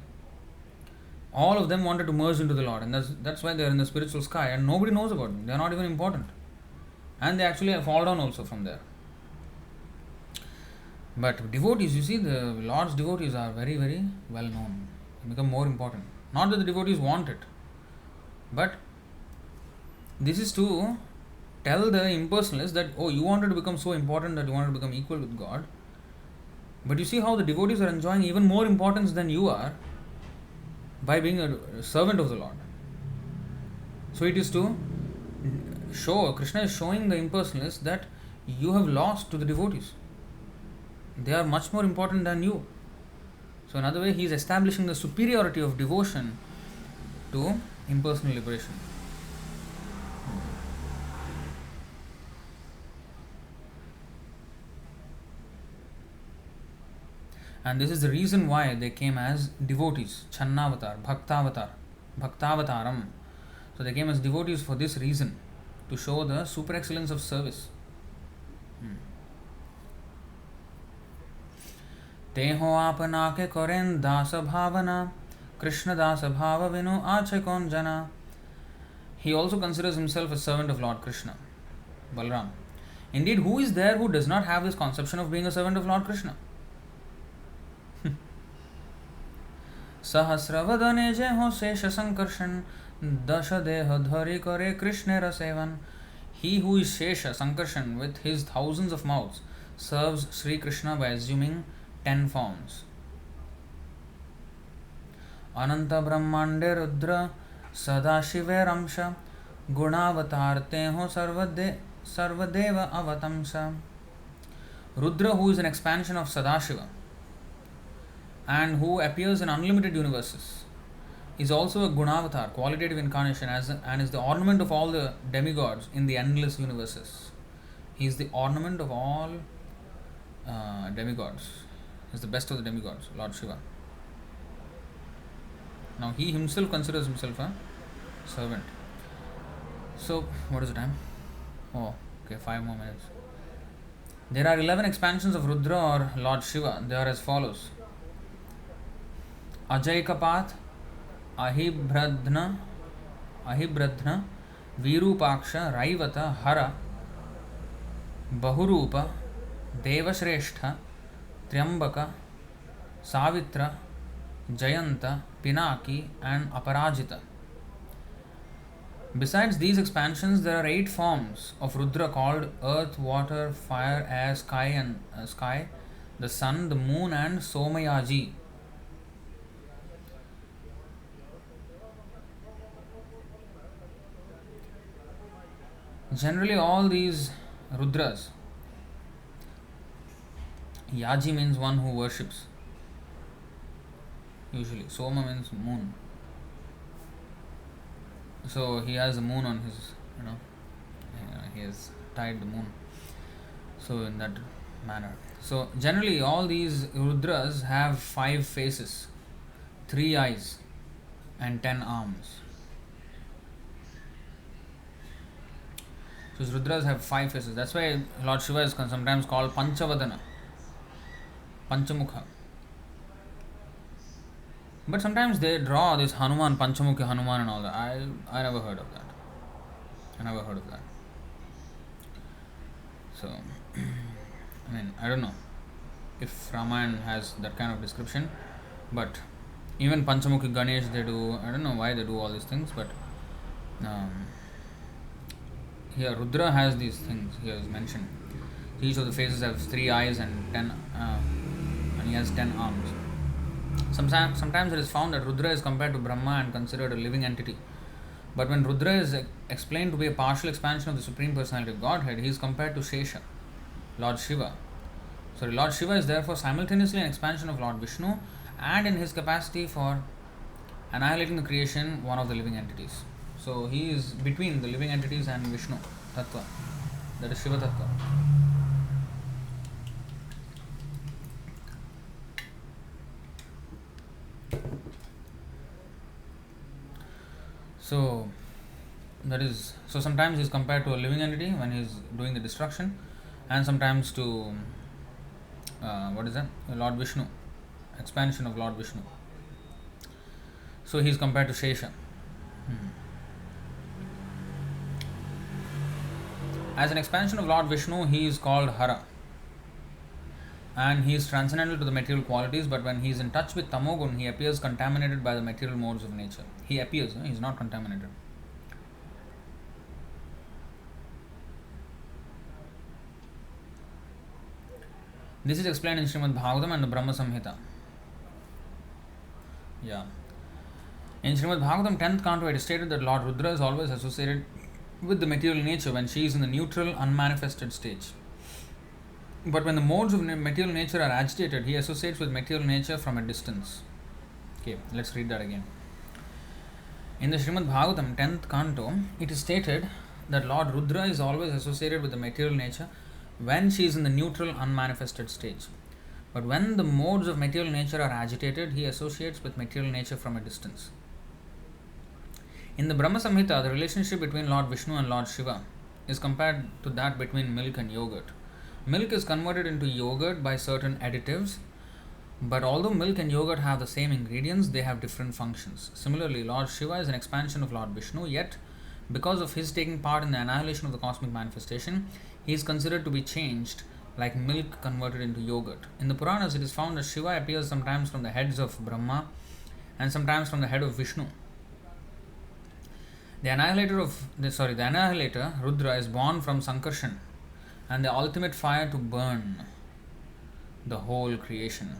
All of them wanted to merge into the Lord, and that's why they are in the spiritual sky, and nobody knows about them. They are not even important, and they actually fall down also from there. But devotees, you see, the Lord's devotees are very, very well known. They become more important. Not that the devotees want it, but this is to tell the impersonalists that, oh, you wanted to become so important that you wanted to become equal with God. But you see how the devotees are enjoying even more importance than you are by being a servant of the Lord. So it is to show, Krishna is showing the impersonalists that you have lost to the devotees. They are much more important than you. So another way, he is establishing the superiority of devotion to impersonal liberation. And this is the reason why they came as devotees, Channavatar, Bhaktavataram. So they came as devotees for this reason, to show the super excellence of service. तेहो आपना के करें दास भावना कृष्ण दास भाव विनु आचे कौन जना. He also considers himself a servant of Lord Krishna, Balram. Indeed, who is there who does not have this conception of being a servant of Lord Krishna? सहस्रवदने जे हो शेष संकर्षण दश देह धरि करे Krishna रसेवन. He who is Shesha, Sankarshan, with his thousands of mouths, serves Sri Krishna by assuming 10 forms. Ananta Brahmande Rudra Sadashive Ramsha Gunavatar ho Sarvadeva Avatamsa. Rudra, who is an expansion of Sadashiva and who appears in unlimited universes, is also a Gunavatar, qualitative incarnation, and is the ornament of all the demigods in the endless universes. He is the ornament of all demigods. He is the best of the demigods, Lord Shiva. Now he himself considers himself a servant. So, what is the time? Oh, okay, 5 more minutes. There are 11 expansions of Rudra or Lord Shiva. They are as follows: Ajaikapat, Ahibradhna, Ahibradhna, Virupaksha, Raivata, Hara, Bahurupa, Devashrestha, Triambaka, Savitra, Jayanta, Pinaki, and Aparajita. Besides these expansions, there are 8 forms of Rudra called earth, water, fire, air, sky, the sun, the moon, and Somayaji. Generally, all these Rudras, Yaji means one who worships. Usually, Soma means moon. So he has the moon on his, he has tied the moon. So in that manner. So generally, all these Rudras have 5 faces, 3 eyes, and 10 arms. So his Rudras have 5 faces. That's why Lord Shiva is sometimes called Panchavadana, Panchamukha. But sometimes they draw this Hanuman, Panchamukha Hanuman and all that. I never heard of that. So, I don't know if Ramayana has that kind of description, but even Panchamukhi Ganesh they do. I don't know why they do all these things, but here Rudra has these things. Here is mentioned. Each of the faces has 3 eyes and 10, and he has 10 arms. Sometimes it is found that Rudra is compared to Brahma and considered a living entity. But when Rudra is explained to be a partial expansion of the Supreme Personality of Godhead, he is compared to Shesha, Lord Shiva. So Lord Shiva is therefore simultaneously an expansion of Lord Vishnu and in his capacity for annihilating the creation, one of the living entities. So he is between the living entities and Vishnu Tattva, that is Shiva Tattva. So sometimes he is compared to a living entity when he is doing the destruction, and sometimes to Lord Vishnu, expansion of Lord Vishnu. So he is compared to Shesha. As an expansion of Lord Vishnu, he is called Hara, and he is transcendental to the material qualities, but when he is in touch with Tamogun, he appears contaminated by the material modes of nature. He appears, he is not contaminated. This is explained in Srimad Bhagavatam and the Brahma Samhita. In Srimad Bhagavatam 10th canto, it is stated that Lord Rudra is always associated with the material nature when she is in the neutral, unmanifested stage. But when the modes of material nature are agitated, he associates with material nature from a distance. Okay, let's read that again. In the Srimad Bhagavatam 10th canto, it is stated that Lord Rudra is always associated with the material nature when she is in the neutral, unmanifested stage. But when the modes of material nature are agitated, he associates with material nature from a distance. In the Brahma Samhita, the relationship between Lord Vishnu and Lord Shiva is compared to that between milk and yogurt. Milk is converted into yogurt by certain additives, but although milk and yogurt have the same ingredients, they have different functions. Similarly, Lord Shiva is an expansion of Lord Vishnu, yet because of his taking part in the annihilation of the cosmic manifestation, he is considered to be changed like milk converted into yogurt. In the Puranas, it is found that Shiva appears sometimes from the heads of Brahma and sometimes from the head of Vishnu. The annihilator Rudra is born from Sankarshan and the ultimate fire to burn the whole creation.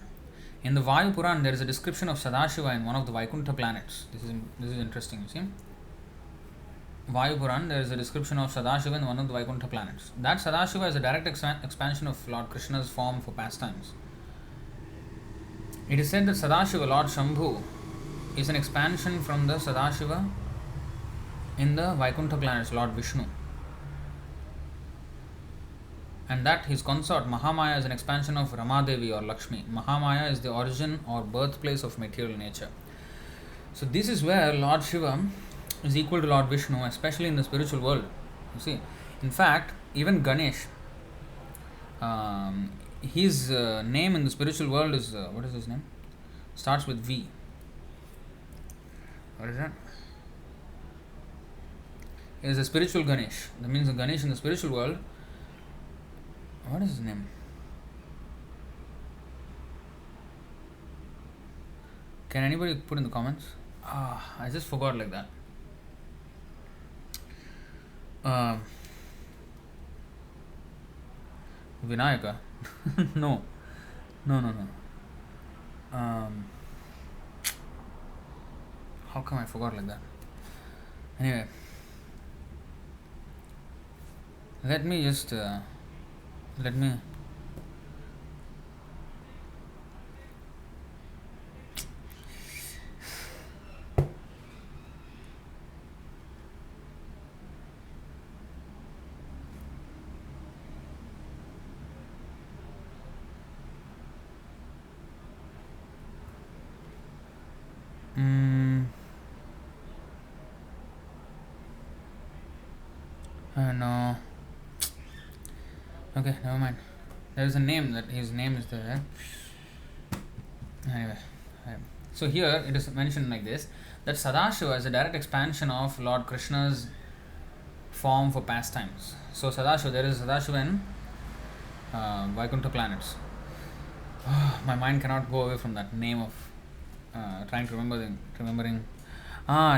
In the Vayu Puran, there is a description of Sadashiva in one of the Vaikuntha planets. This is interesting, you see. Vayu Puran, there is a description of Sadashiva in one of the Vaikuntha planets. That Sadashiva is a direct expansion of Lord Krishna's form for pastimes. It is said that Sadashiva, Lord Shambhu, is an expansion from the Sadashiva in the Vaikuntha planets, Lord Vishnu. And that his consort Mahamaya is an expansion of Ramadevi or Lakshmi. Mahamaya is the origin or birthplace of material nature. So this is where Lord Shiva is equal to Lord Vishnu, especially in the spiritual world. You see, in fact, even Ganesh, his name in the spiritual world is what is his name? Starts with V. What is that? It is a spiritual Ganesh. That means the Ganesh in the spiritual world. What is his name? Can anybody put in the comments? I just forgot like that. Vinayaka. No. No. How come I forgot like that? Anyway, let me just let me. No. Okay, never mind. There is a name that his name is there. Anyway, so here it is mentioned like this, that Sadashiva is a direct expansion of Lord Krishna's form for pastimes. So Sadashiva, there is Sadashiva in Vaikuntha planets. My mind cannot go away from that name of trying to remembering.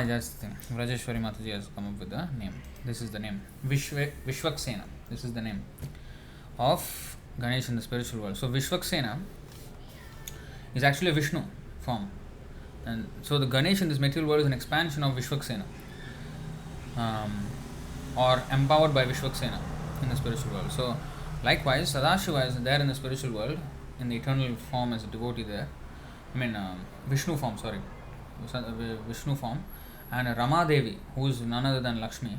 Just think. Rajeshwari Mataji has come up with the name. This is the name. Vishwaksena. This is the name of Ganesh in the spiritual world. So Vishwaksena is actually a Vishnu form. And so the Ganesh in this material world is an expansion of Vishwaksena. Or empowered by Vishwaksena in the spiritual world. So likewise, Sadashiva is there in the spiritual world, in the eternal form as a devotee there. Vishnu form, sorry. Vishnu form. And Rama Devi, who is none other than Lakshmi.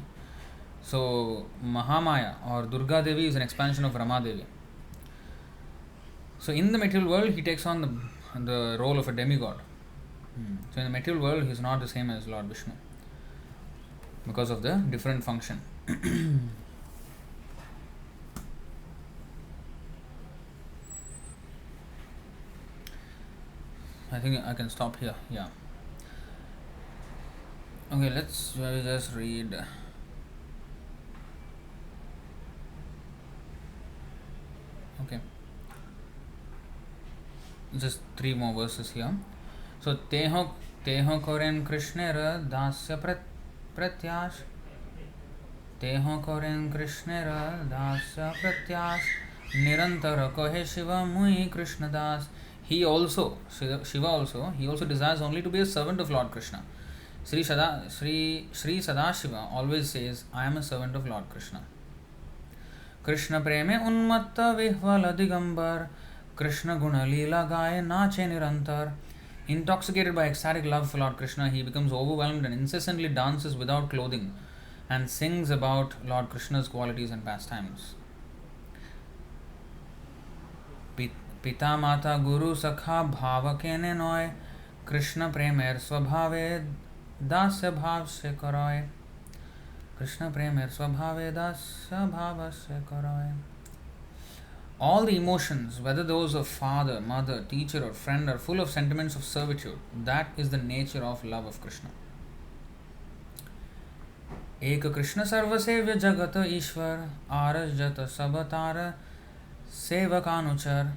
So Mahamaya or Durga Devi is an expansion of Rama Devi. So in the material world, he takes on the role of a demigod. So in the material world, he is not the same as Lord Vishnu because of the different function. I think I can stop here. Yeah. Okay, let's just read. Okay. Just 3 more verses here. So teho koren krishnera dasya pratyash. Teho koren krishnera dasya pratyash. Nirantara kohe Shiva mui Krishna das. He also, Shiva also, he also desires only to be a servant of Lord Krishna. Sri Sadashiva always says, I am a servant of Lord Krishna. Krishna preme unmatta vihvala digambar. Krishna guna leela gaye nache nirantar. Intoxicated by ecstatic love for Lord Krishna, he becomes overwhelmed and incessantly dances without clothing and sings about Lord Krishna's qualities and pastimes. Pita mata guru sakha bhava kene noy. Krishna premer swabhave dasya bhav se karoy. Krishna premer swabhave dasya bhav se karoy. All the emotions, whether those of father, mother, teacher or friend, are full of sentiments of servitude. That is the nature of love of Krishna. Eka Krishna sarvasevya jagata ishwar arajata sabatara sevakanuchar.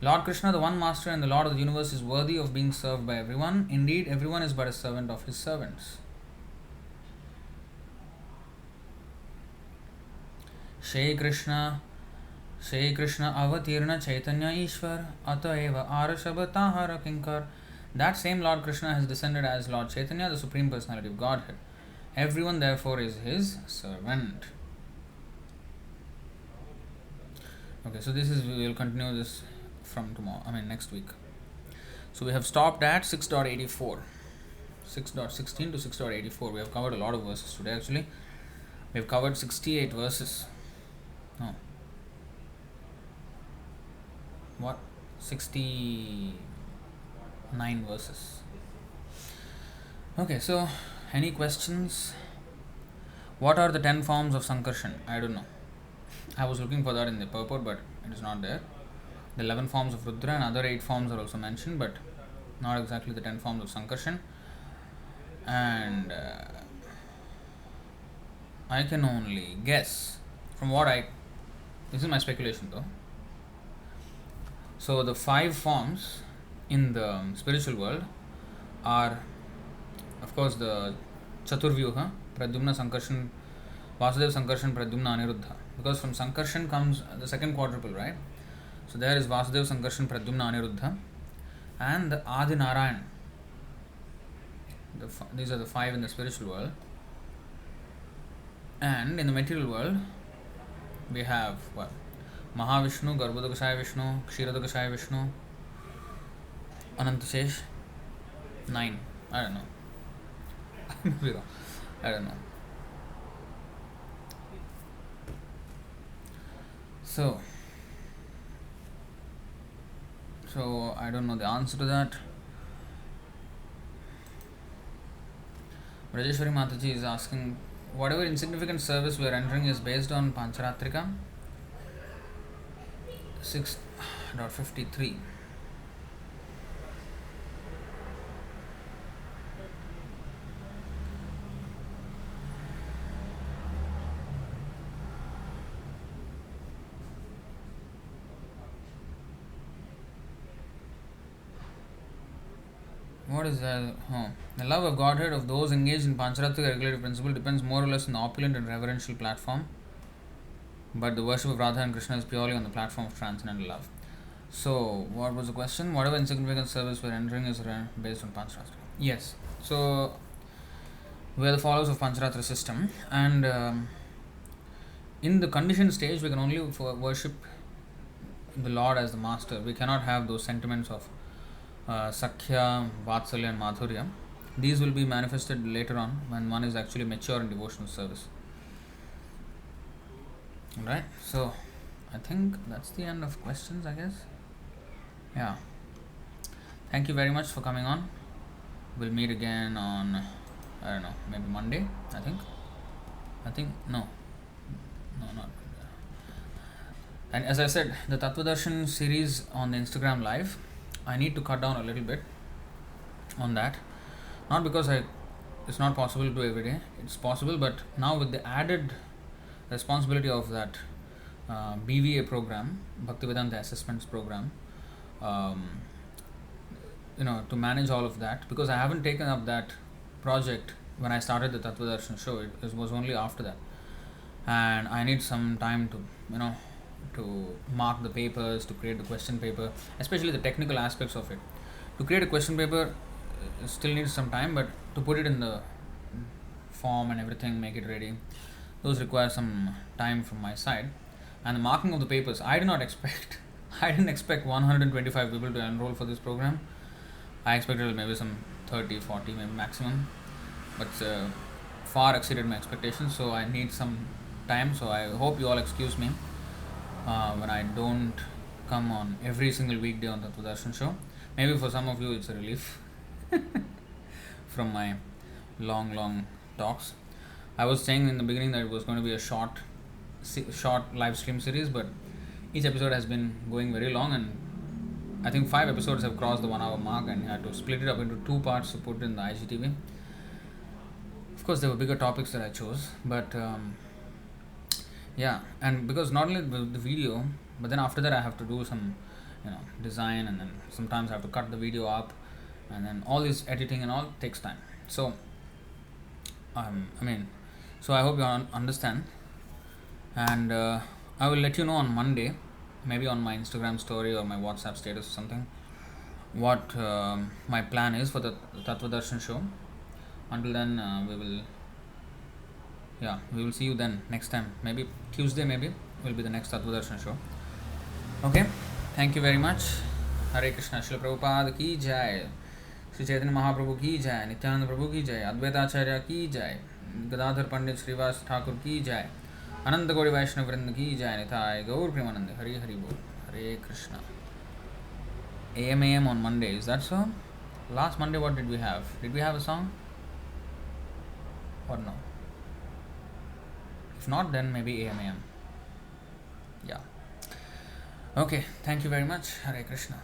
Lord Krishna, the one master and the Lord of the universe, is worthy of being served by everyone. Indeed, everyone is but a servant of his servants. Shri Krishna avatirna chaitanya ishwar ataeva arashabatahara kinkar. That same Lord Krishna has descended as Lord Chaitanya, the Supreme Personality of Godhead. Everyone therefore is his servant. Okay, so we will continue this from next week. So we have stopped at 6.84. 6.16 to 6.84. We have covered a lot of verses today actually. We have covered 68 verses. No. What? 69 verses. Okay, so Any questions? What are the 10 forms of Sankarshan? I don't know. I was looking for that in the purport, but it is not there. The 11 forms of Rudra and other 8 forms are also mentioned, but not exactly the 10 forms of Sankarshan. And I can only guess from what this is my speculation though. So the 5 forms in the spiritual world are, of course, the Chaturvyuha, Pradyumna, Sankarshan, Vasudeva, Sankarshan, Pradyumna, Aniruddha. Because from Sankarshan comes the second quadruple, right? So there is Vasudeva, Sankarshan, Pradyumna, Aniruddha, and the Adi Narayan. These are the 5 in the spiritual world. And in the material world, we have what? Mahavishnu, Garbhodakashaya Vishnu, Kshiradakashaya Vishnu, Anantashesh, 9. I don't know. I don't know. So I don't know the answer to that. Rajeshwari Mataji is asking, whatever insignificant service we are entering is based on Pancharatrika 6.53. What is that? The love of Godhead of those engaged in Pancharatrika regulative principle depends more or less on the opulent and reverential platform, but the worship of Radha and Krishna is purely on the platform of transcendental love. So, what was the question? Whatever insignificant service we are entering is based on Pancharatrika. Yes. So, we are the followers of Pancharatra system, and in the conditioned stage, we can only worship the Lord as the master. We cannot have those sentiments of Sakhya, Vatsalya and Madhurya. These will be manifested later on when one is actually mature in devotional service. Alright, so I think that's the end of questions, I guess. Yeah. Thank you very much for coming on. We'll meet again on, I don't know, maybe Monday, I think, no, not. And as I said, the Tattvadarshan series on the Instagram live, I need to cut down a little bit on that. Not because it's not possible to do every day. It's possible, but now with the added responsibility of that BVA program, Bhaktivedanta Assessments program, to manage all of that, because I haven't taken up that project when I started the Tattvadarshan show. It was only after that, and I need some time to mark the papers, to create the question paper, especially the technical aspects of it. To create a question paper still needs some time, but to put it in the form and everything, make it ready, those require some time from my side. And the marking of the papers, I didn't expect 125 people to enroll for this program. I expected maybe some 30, 40 maybe maximum, but far exceeded my expectations, so I need some time. So I hope you all excuse me when I don't come on every single weekday on the Tattvadarshan show. Maybe for some of you it's a relief from my long talks. I was saying in the beginning that it was going to be a short live stream series, but each episode has been going very long, and I think 5 episodes have crossed the 1 hour mark, and I had to split it up into 2 parts to put in the IGTV. Of course, there were bigger topics that I chose, but yeah, and because not only the video, but then after that I have to do some design, and then sometimes I have to cut the video up, and then all this editing and all takes time. So so I hope you understand, and I will let you know on Monday, maybe on my Instagram story or my WhatsApp status or something, what my plan is for the Tattvadarshan show. Until then, we will see you then next time. Maybe Tuesday will be the next Tattvadarshan show. Okay, thank you very much. Hare Krishna. Srila Prabhupada ki jai, Sri Chaitanya Mahaprabhu ki jai, Nityananda Prabhu ki jai, Advaita Acharya ki jai, Gadadhar Pandit Srivas Thakur ki jai, Ananta Gauri Vaishnava Vrinda ki jai, Nithai Gaur Premanande. Hari Hari Bol. Hare Krishna. AM on Monday, is that so? Last Monday what did we have? Did we have a song? or no? If not, then maybe AM. Yeah. Okay, thank you very much. Hare Krishna.